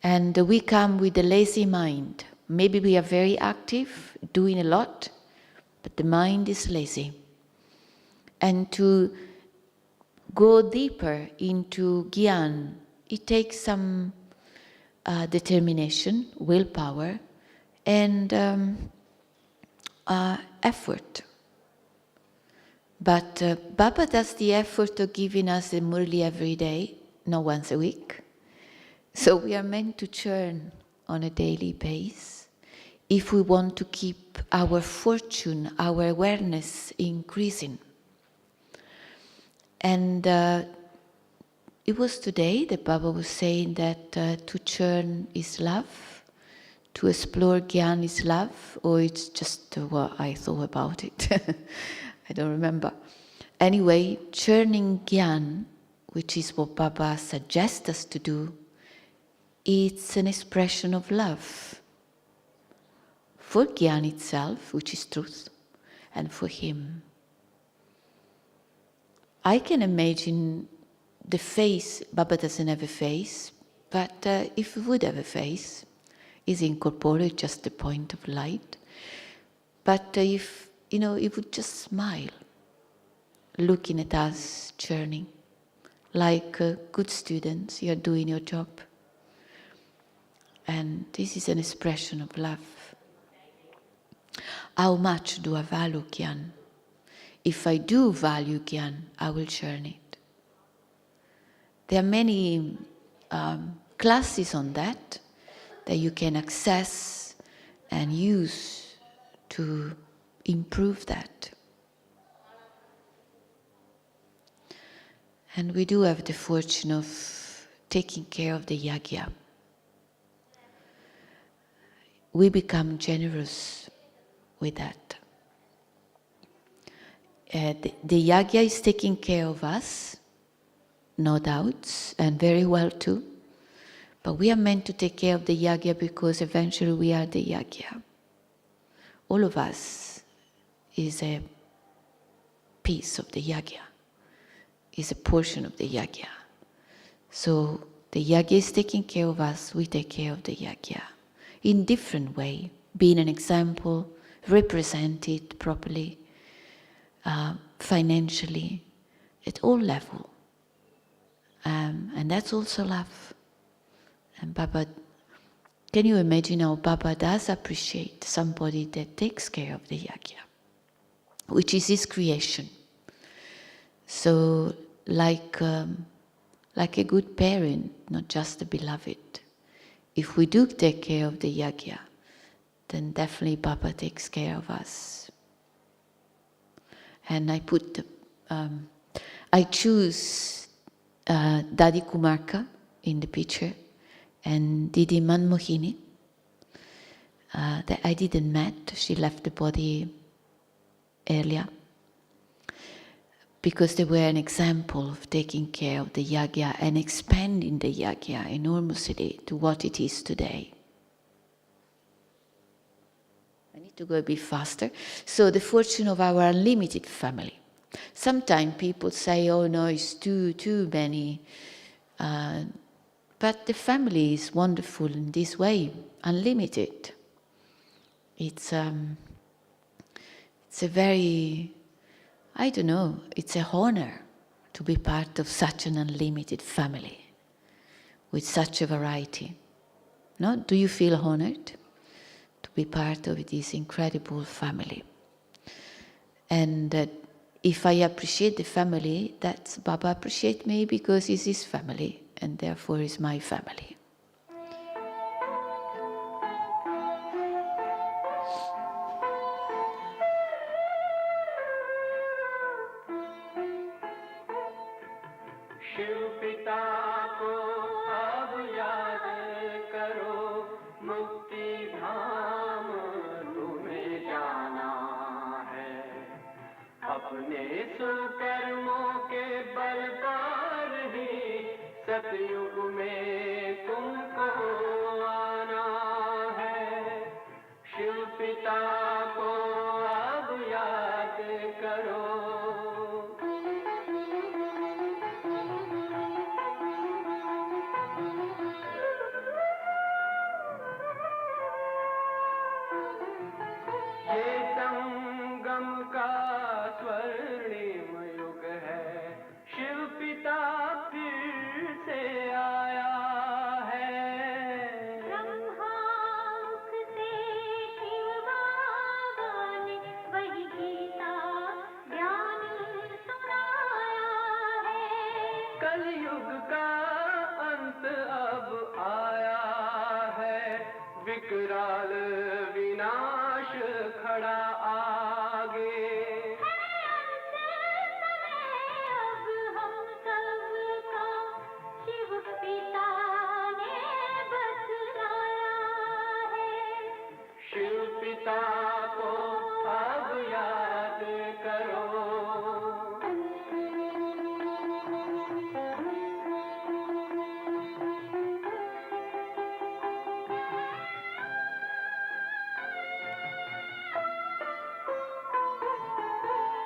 And we come with a lazy mind. Maybe we are very active, doing a lot, but the mind is lazy. And to go deeper into Gyan, it takes some determination, willpower, and effort. But Baba does the effort of giving us a Murli every day, not once a week. So we are meant to churn on a daily basis if we want to keep our fortune, our awareness increasing. And it was today that Baba was saying that to churn is love, to explore Gyan is love, or it's just what I thought about it. I don't remember. Anyway, churning Gyan, which is what Baba suggests us to do, it's an expression of love for Gyan itself, which is truth, and for him. I can imagine the face. Baba doesn't have a face, but if he would have a face, is incorporeal, just a point of light. But if, he would just smile, looking at us churning, like good students, you're doing your job. And this is an expression of love. How much do I value Gyan? If I do value Gyan, I will churn it. There are many classes on that you can access and use to improve that. And we do have the fortune of taking care of the yagya. We become generous with that. The yagya is taking care of us, no doubts, and very well too. But we are meant to take care of the yagya because eventually we are the yagya. All of us is a piece of the yagya, is a portion of the yagya. So the yagya is taking care of us, we take care of the yagya. In different way, being an example, represent it properly, financially, at all level. And that's also love. And Baba, can you imagine how Baba does appreciate somebody that takes care of the yagya, which is his creation. So like a good parent, not just a beloved, if we do take care of the yagya, then definitely Baba takes care of us. And I choose Dadi Kumarka in the picture and Didi Manmohini that I didn't met. She left the body earlier because they were an example of taking care of the yagya and expanding the yagya enormously to what it is today. I need to go a bit faster. So the fortune of our unlimited family. Sometimes people say, oh no, it's too many. But the family is wonderful in this way, unlimited. It's a very, I don't know, it's an honor to be part of such an unlimited family with such a variety. No? Do you feel honored to be part of this incredible family? And if I appreciate the family, that's Baba appreciate me because it's his family and therefore it's my family. अपने सुकर्मों के बलदार ही सतयुग में तुमको आना है। शिव पिता को अब याद करो। ये संगम का स्वर्णिम युग है, शिव पिता फिर से आया है। ब्रह्मामुख से शिव बाबा ने वही गीता ज्ञान सुनाया है। कलयुग का अंत अब आया है, विकराल विनाश खड़ा आगे। अब हम सबका शिव पिता ने बतलाया है। शिव पिता को अब याद करो।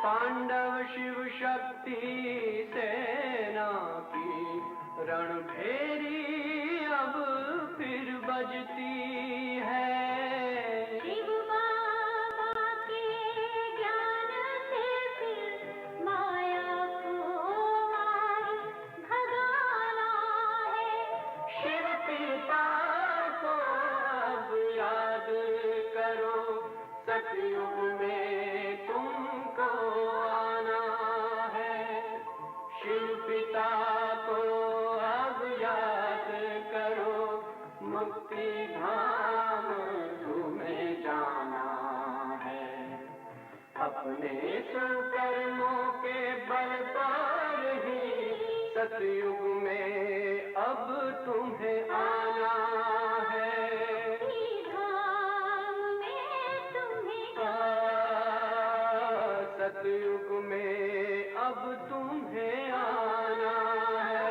पांडव शिव शक्ति सेना की रणभेरी अब फिर बजती है। शिव बाबा के ज्ञान से फिर माया को मार भगाना है। शिव पिता को अब याद करो, सतयुग में तुमको आना है। शिव पिता को अब याद करो, मुक्ति धाम तुम्हें जाना है। अपने सुकर्मों के बल पर ही सतयुग में अब तुम्हें आना है। धाम में तुम्हें सतयुग में अब तुम्हें आना है।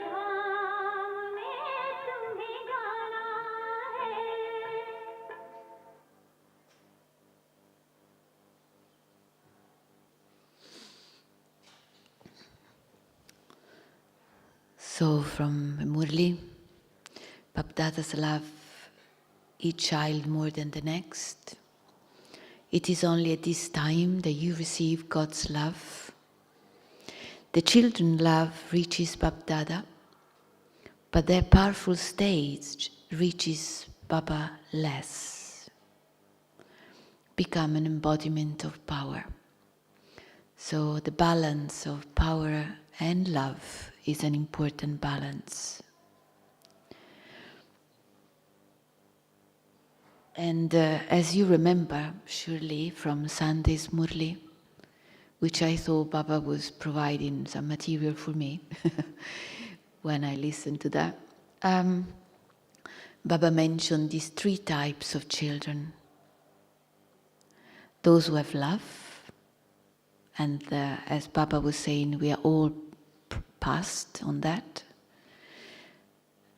धाम में तुम्हें जाना है। So from Murli, Bapdada's love each child more than the next. It is only at this time that you receive God's love. The children love reaches Bapdada, but their powerful stage reaches Baba less. Become an embodiment of power. So the balance of power and love is an important balance. And as you remember, surely from Sunday's Murli, which I thought Baba was providing some material for me when I listened to that, Baba mentioned these three types of children. Those who have love, and as Baba was saying, we are all passed on that.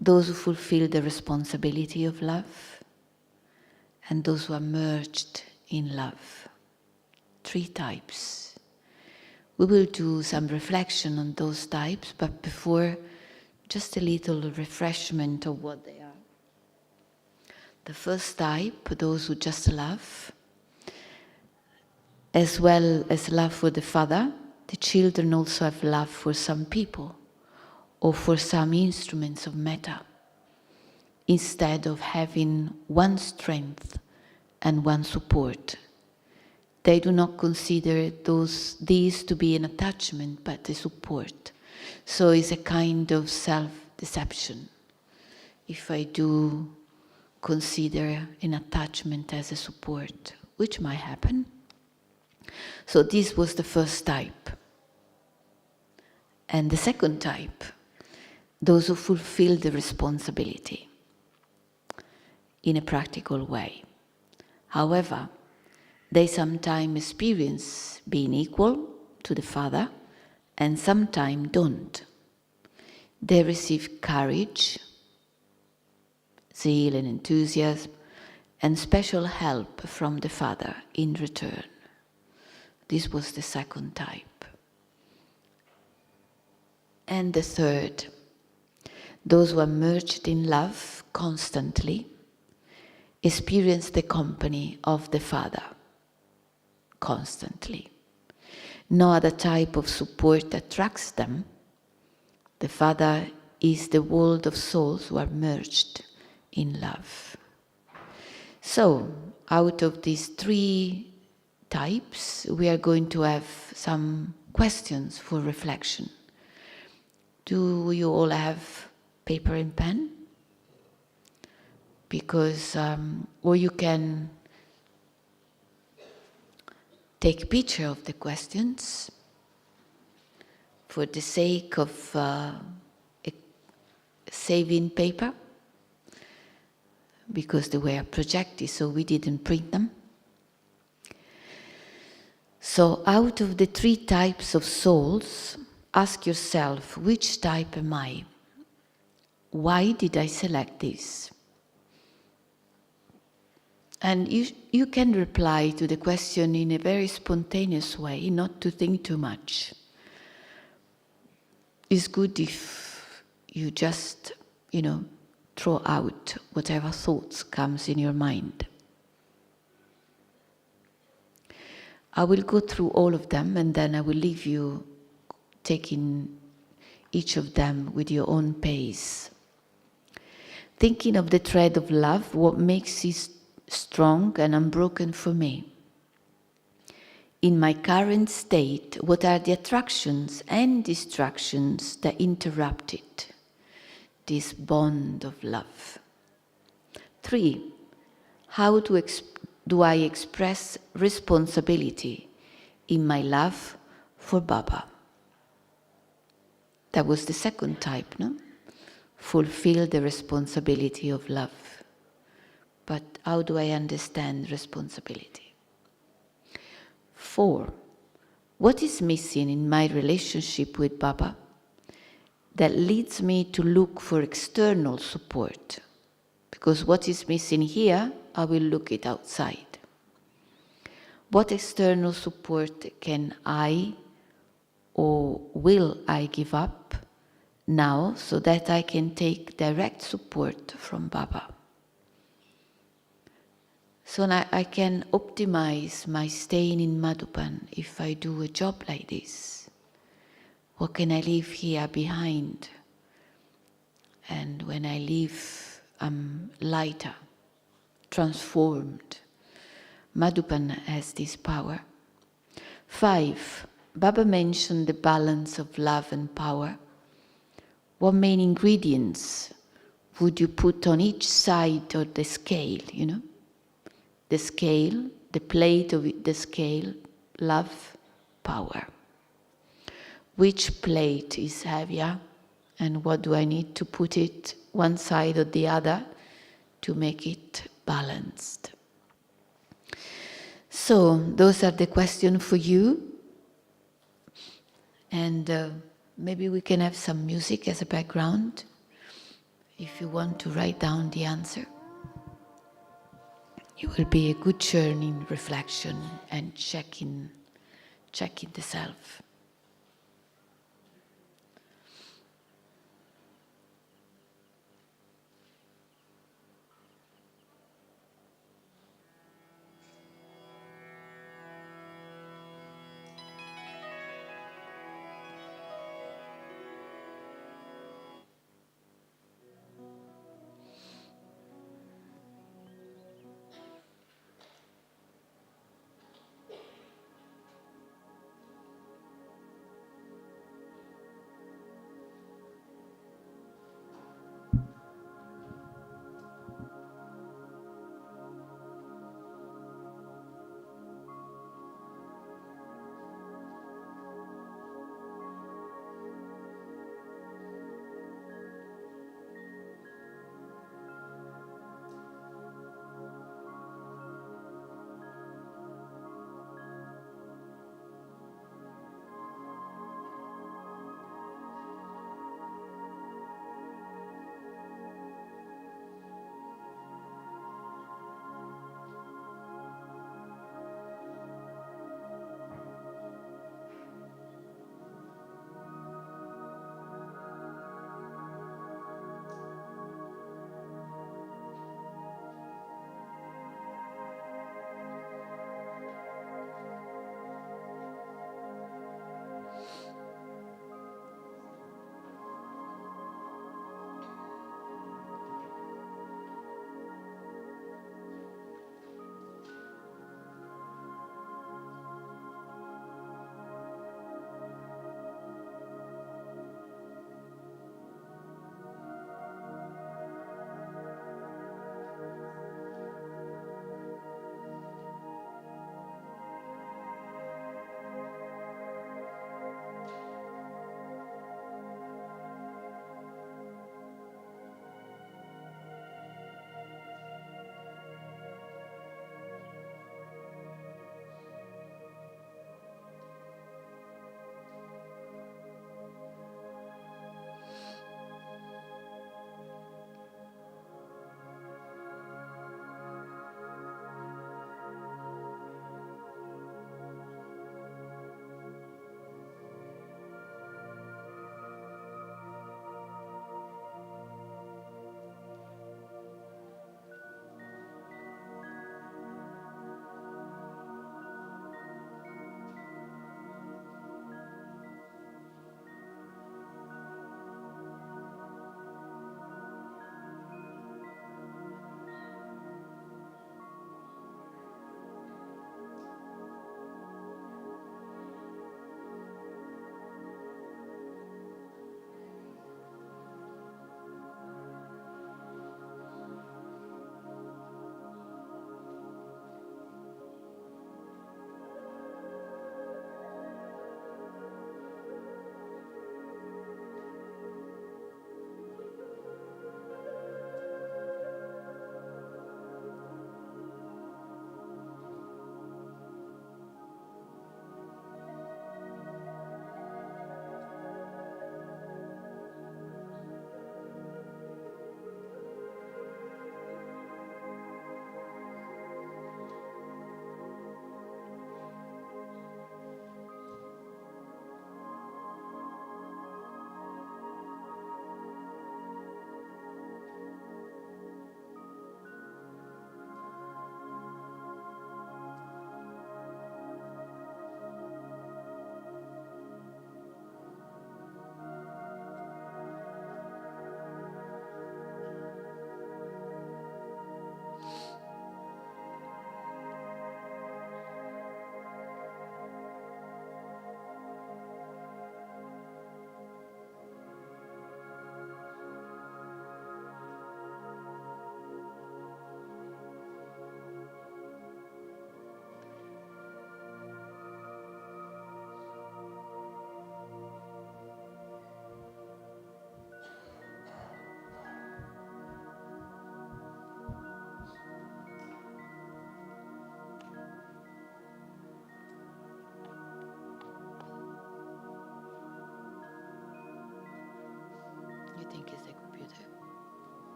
Those who fulfill the responsibility of love, and those who are merged in love. Three types. We will do some reflection on those types, but before, just a little refreshment of what they are. The first type, those who just love, as well as love for the father, the children also have love for some people or for some instruments of metta, instead of having one strength and one support. They do not consider these to be an attachment, but a support. So it's a kind of self-deception if I do consider an attachment as a support, which might happen. So this was the first type. And the second type, those who fulfill the responsibility in a practical way. However, they sometimes experience being equal to the father and sometimes don't. They receive courage, zeal and enthusiasm, and special help from the father in return. This was the second type. And the third, those who are merged in love constantly, experience the company of the Father constantly. No other type of support attracts them. The Father is the world of souls who are merged in love. So, out of these three types, we are going to have some questions for reflection. Do you all have paper and pen? Because, or you can take a picture of the questions for the sake of saving paper, because they were projected, so we didn't print them. So out of the three types of souls, ask yourself, which type am I? Why did I select this? And you can reply to the question in a very spontaneous way, not to think too much. It's good if you just, throw out whatever thoughts comes in your mind. I will go through all of them and then I will leave you taking each of them with your own pace. Thinking of the thread of love, what makes it strong and unbroken for me? In my current state, what are the attractions and distractions that interrupt it? This bond of love. 3. How do I express responsibility in my love for Baba? That was the second type, no? Fulfill the responsibility of love. But how do I understand responsibility? 4. What is missing in my relationship with Baba that leads me to look for external support? Because what is missing here, I will look it outside. What external support can I or will I give up now so that I can take direct support from Baba? So now I can optimize my staying in Madhuban if I do a job like this. What can I leave here behind? And when I leave, I'm lighter, transformed. Madhuban has this power. 5. Baba mentioned the balance of love and power. What main ingredients would you put on each side of the scale, The scale, the plate of the scale, love, power. Which plate is heavier and what do I need to put it one side or the other to make it balanced? So, those are the questions for you. And maybe we can have some music as a background if you want to write down the answer. It will be a good churning, reflection and checking the self.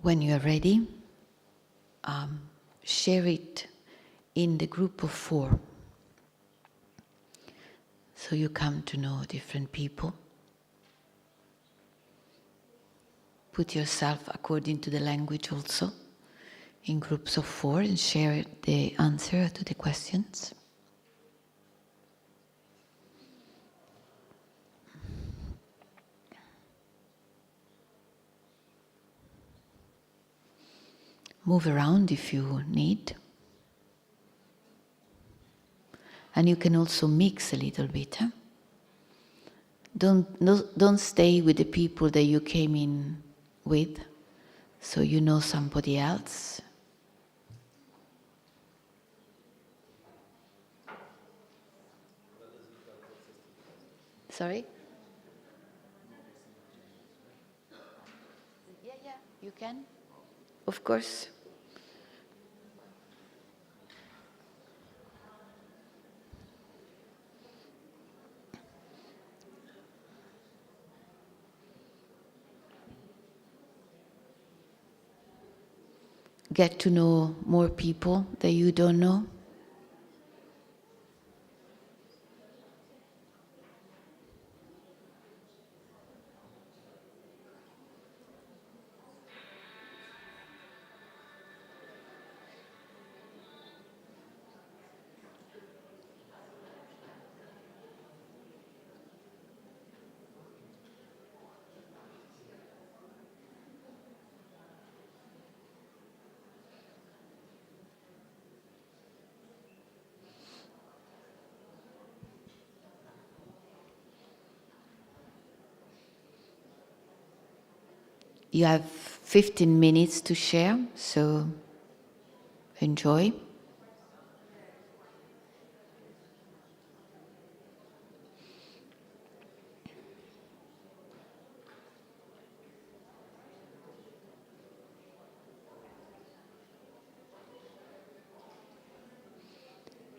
When you are ready, share it in the group of 4. So you come to know different people. Put yourself according to the language also in groups of 4 and share the answer to the questions. Move around if you need. And you can also mix a little bit. Huh? Don't stay with the people that you came in with, so you know somebody else. Sorry? Yeah, you can. Of course. Get to know more people that you don't know. You have 15 minutes to share, so enjoy.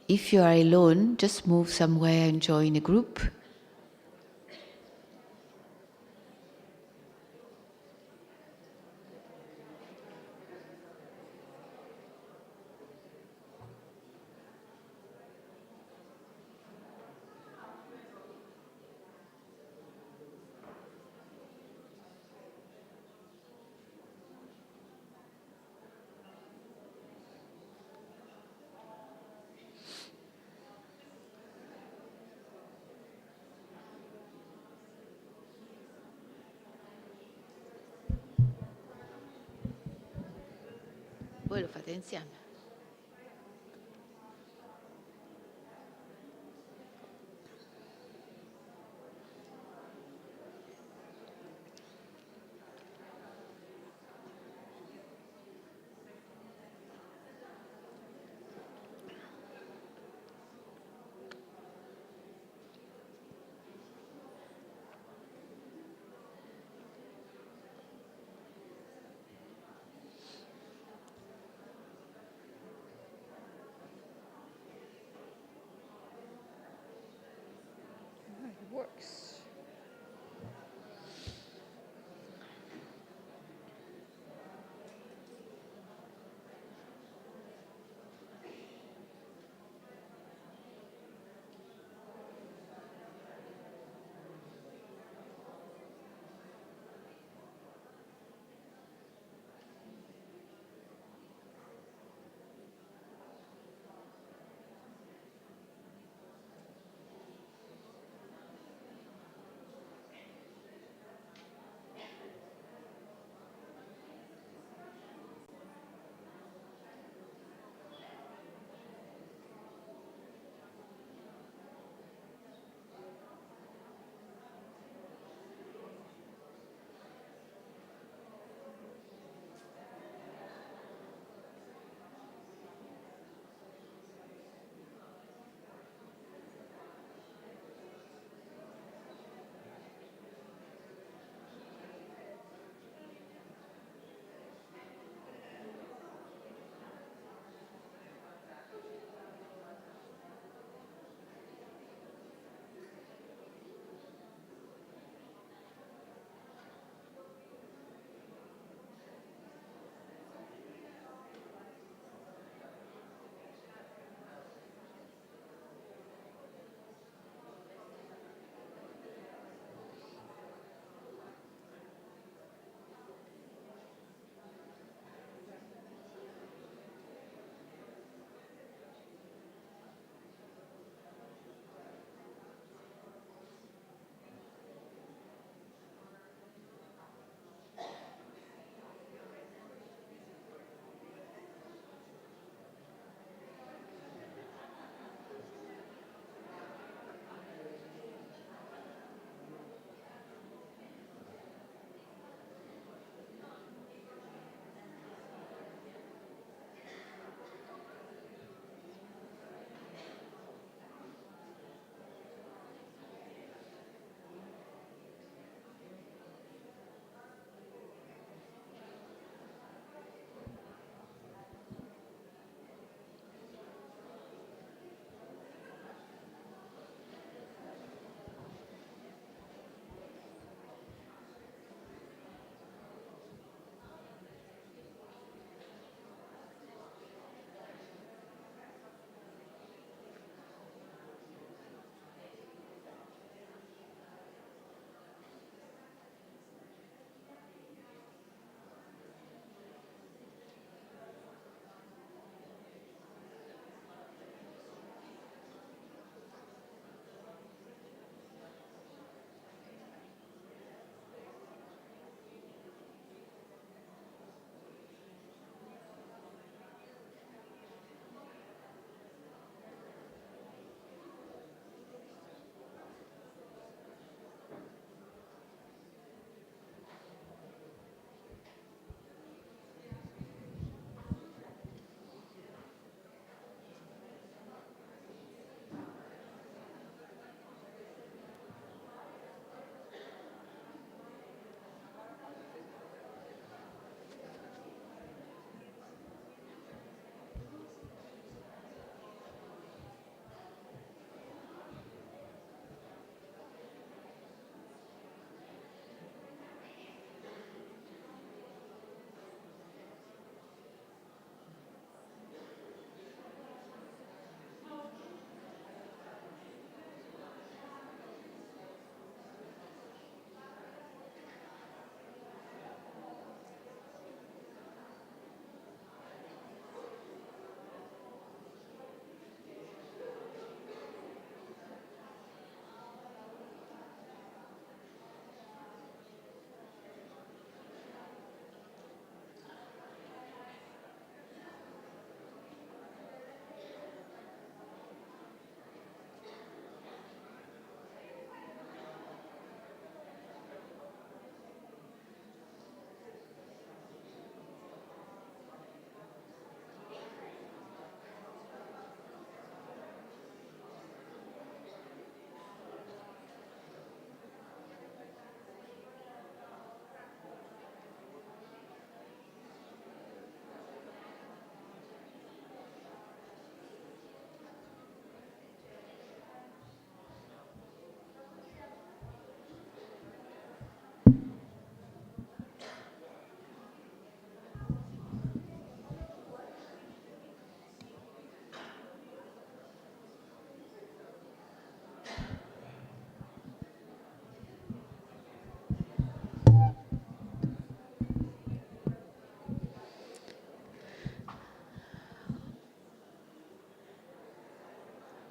If you are alone, just move somewhere and join a group. Voi lo fate insieme.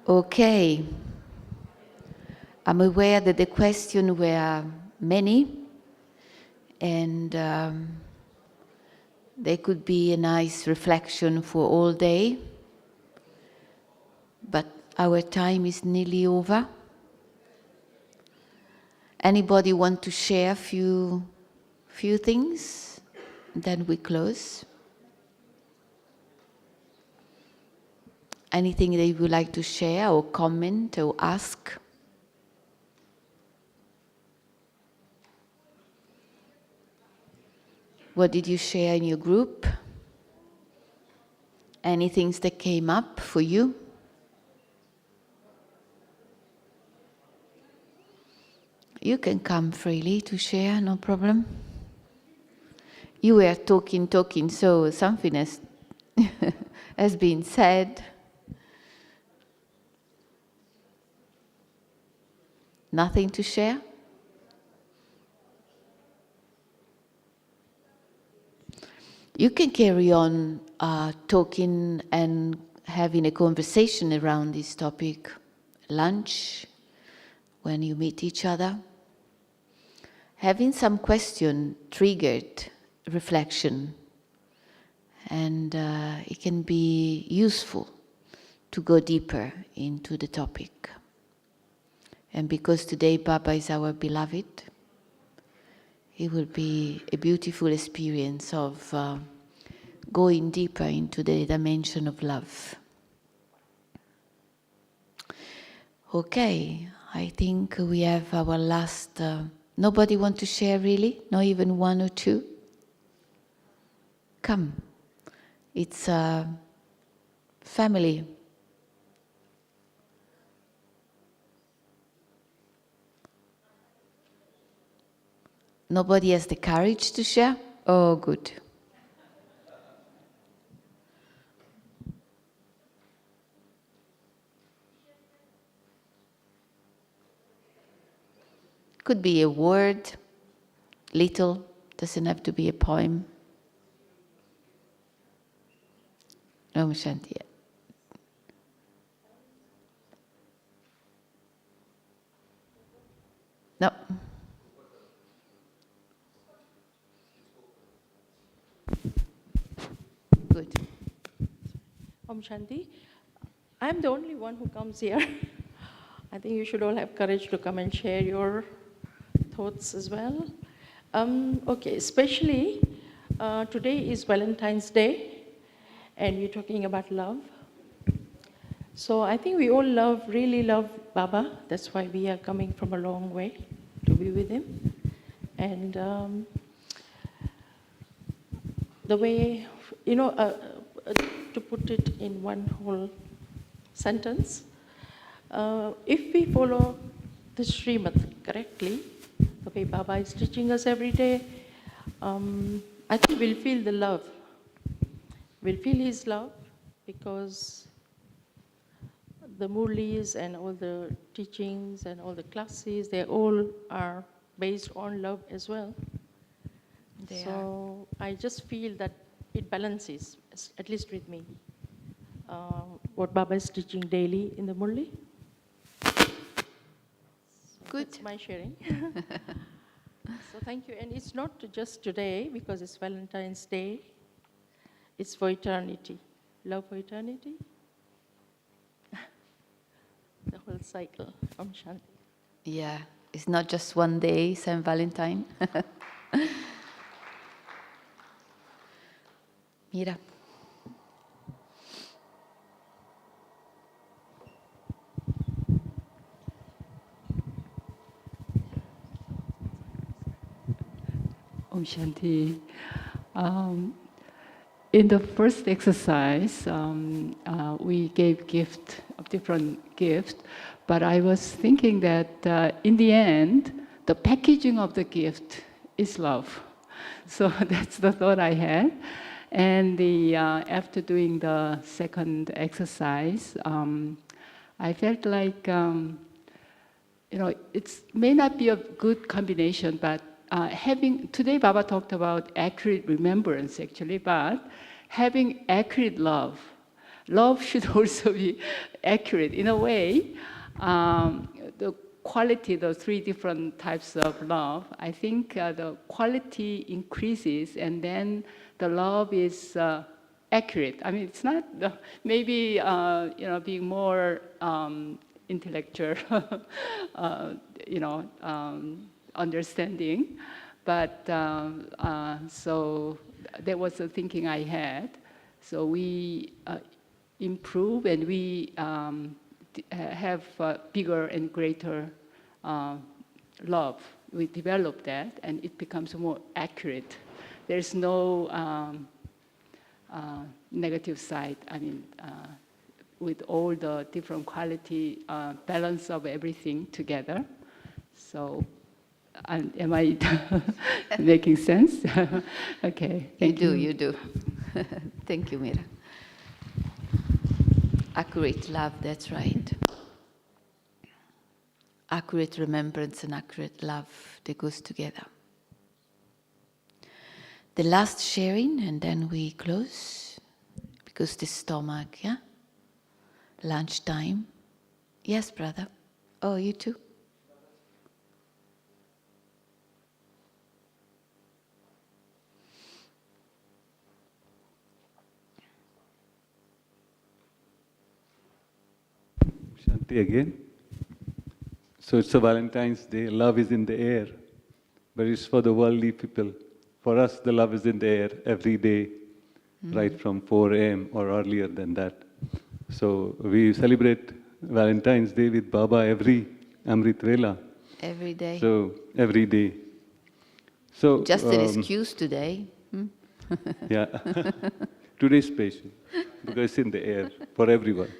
Okay. I'm aware that the questions were many, and they could be a nice reflection for all day, but our time is nearly over. Anybody want to share a few things? Then we close. Anything that you would like to share or comment or ask? What did you share in your group? Any things that came up for you? You can come freely to share, no problem. You were talking, so something has been said. Nothing to share? You can carry on talking and having a conversation around this topic. Lunch, when you meet each other. Having some question triggered reflection, and it can be useful to go deeper into the topic. And because today Baba is our beloved, it will be a beautiful experience of going deeper into the dimension of love. Okay, I think we have our last... nobody want to share really? Not even one or two? Come. It's a family. Nobody has the courage to share? Oh, good. Could be a word, little, doesn't have to be a poem. Om Shanti. No. Good. Om Shanti. I'm the only one who comes here. I think you should all have courage to come and share your thoughts as well. Okay, especially today is Valentine's Day, and we're talking about love. So I think we all really love Baba. That's why we are coming from a long way to be with him. And the way, to put it in one whole sentence, if we follow the Srimad correctly, the way Baba is teaching us every day, I think we'll feel the love. We'll feel his love because the Murlis and all the teachings and all the classes, they all are based on love as well. So I just feel that it balances, at least with me, what Baba is teaching daily in the Murli. Good. That's my sharing. So thank you. And it's not just today, because it's Valentine's Day. It's for eternity. Love for eternity. The whole cycle. Om Shanti. Yeah, it's not just one day, Saint Valentine. Mira. Om Shanti. In the first exercise, we gave different gifts, but I was thinking that in the end, the packaging of the gift is love. So that's the thought I had. And after doing the second exercise, I felt like, it may not be a good combination, but today Baba talked about accurate remembrance actually, but having accurate love love should also be accurate. In a way, the quality, the three different types of love, I think the quality increases and then the love is accurate. I mean, it's not maybe being more intellectual, understanding, but so that was the thinking I had. So we improve and we have bigger and greater love. We develop that and it becomes more accurate. There's no negative side. I mean, with all the different quality, balance of everything together. So, am I making sense? Okay, thank you. You do. Thank you, Mira. Accurate love, that's right. Accurate remembrance and accurate love, they goes together. The last sharing, and then we close, because the stomach, yeah? Lunchtime. Yes, brother. Oh, you too? Shanti again. So it's a Valentine's Day. Love is in the air, but it's for the worldly people. For us, the love is in the air every day, right from 4 a.m. or earlier than that. So we celebrate Valentine's Day with Baba every Amrit Vela. Every day. So every day. So just an excuse today. Yeah. Today's special because it's in the air for everyone.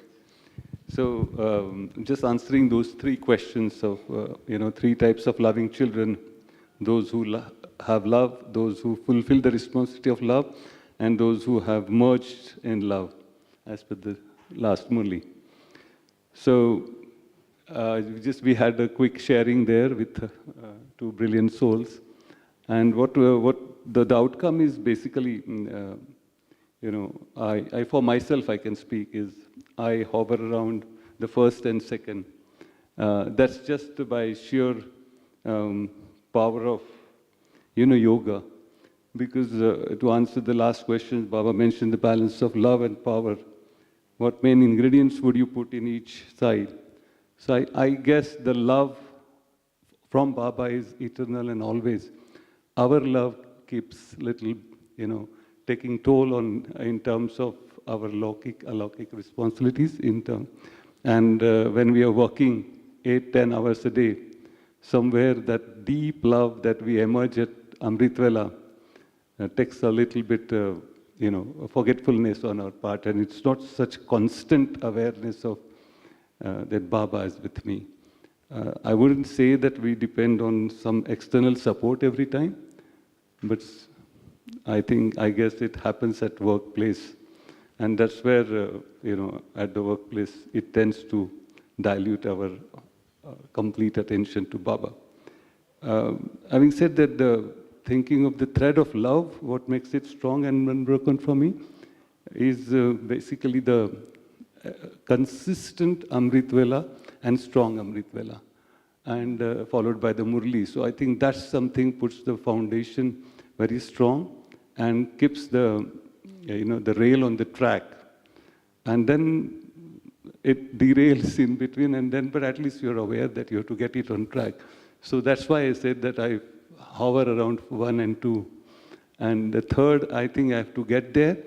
So just answering those three questions of, three types of loving children, those who have love, those who fulfill the responsibility of love, and those who have merged in love, as per the last Murli. So we had a quick sharing there with two brilliant souls. And what the outcome is basically, I for myself I can speak, is I hover around the first and second. That's just by sheer power of, yoga. Because to answer the last question, Baba mentioned the balance of love and power. What main ingredients would you put in each side? So I guess the love from Baba is eternal and always. Our love keeps little, taking toll in terms of our alaukic responsibilities and when we are working 8-10 hours a day, somewhere that deep love that we emerge at Amrit Vela takes a little bit, forgetfulness on our part, and it's not such constant awareness of that Baba is with me. I wouldn't say that we depend on some external support every time, but I guess it happens at workplace. And that's where, at the workplace, it tends to dilute our complete attention to Baba. Having said that, the thinking of the thread of love, what makes it strong and unbroken for me, is basically the consistent Amrit Vela and strong Amrit Vela, and followed by the Murli. So I think that's something puts the foundation very strong and keeps the rail on the track. And then it derails in between, but at least you're aware that you have to get it on track. So that's why I said that I hover around 1 and 2. And the third, I think I have to get there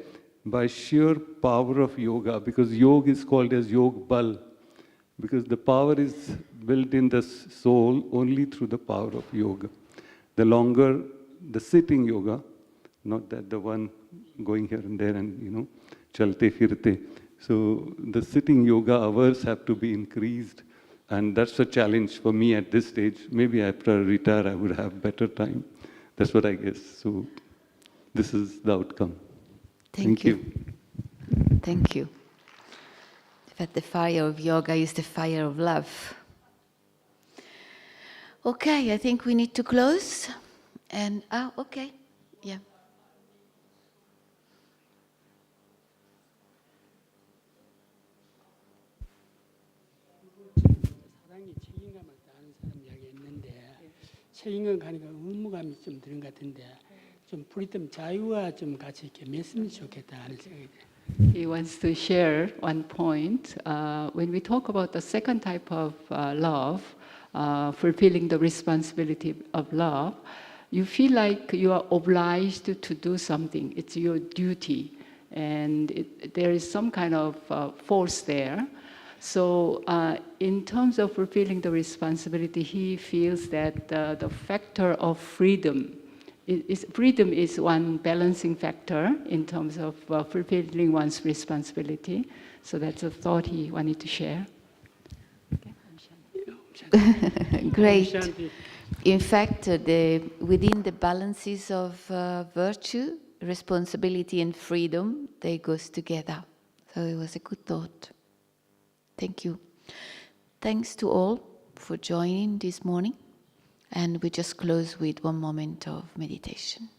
by sheer power of yoga, because yoga is called as yog bal, because the power is built in the soul only through the power of yoga. The longer the sitting yoga, not that the one going here and there and, chalte firte. So the sitting yoga hours have to be increased, and that's a challenge for me at this stage. Maybe after I retire, I would have better time. That's what I guess. So this is the outcome. Thank you. Thank you. That the fire of yoga is the fire of love. Okay, I think we need to close. And, okay, yeah. 사랑이 책임감을 다하는 사람 이야기했는데 책임감 가니까 의무감이 좀 드는 것 같은데 좀 프리덤 자유와 좀 같이 이렇게 맺으면 좋겠다 하는 생각이 들어요. He wants to share one point. When we talk about the second type of love, fulfilling the responsibility of love, you feel like you are obliged to do something. It's your duty. And there is some kind of force there. So in terms of fulfilling the responsibility, he feels that the factor of freedom is one balancing factor in terms of fulfilling one's responsibility. So that's a thought he wanted to share. Great. In fact, within the balances of virtue, responsibility and freedom, they goes together. So it was a good thought. Thank you. Thanks to all for joining this morning. And we just close with one moment of meditation.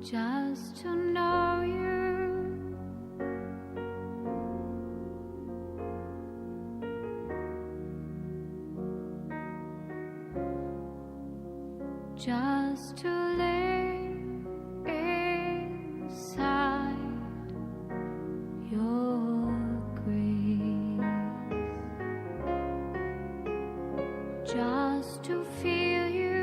Just to know you, just to live inside your grace, just to feel you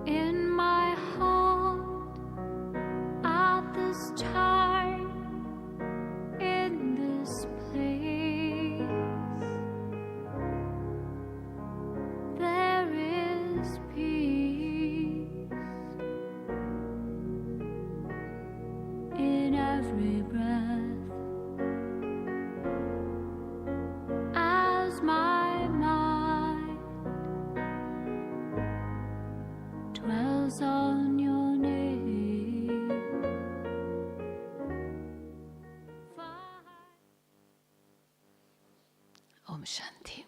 in my heart at this time, in this place. There is peace in every breath as my mind dwells on your name. Om Shanti.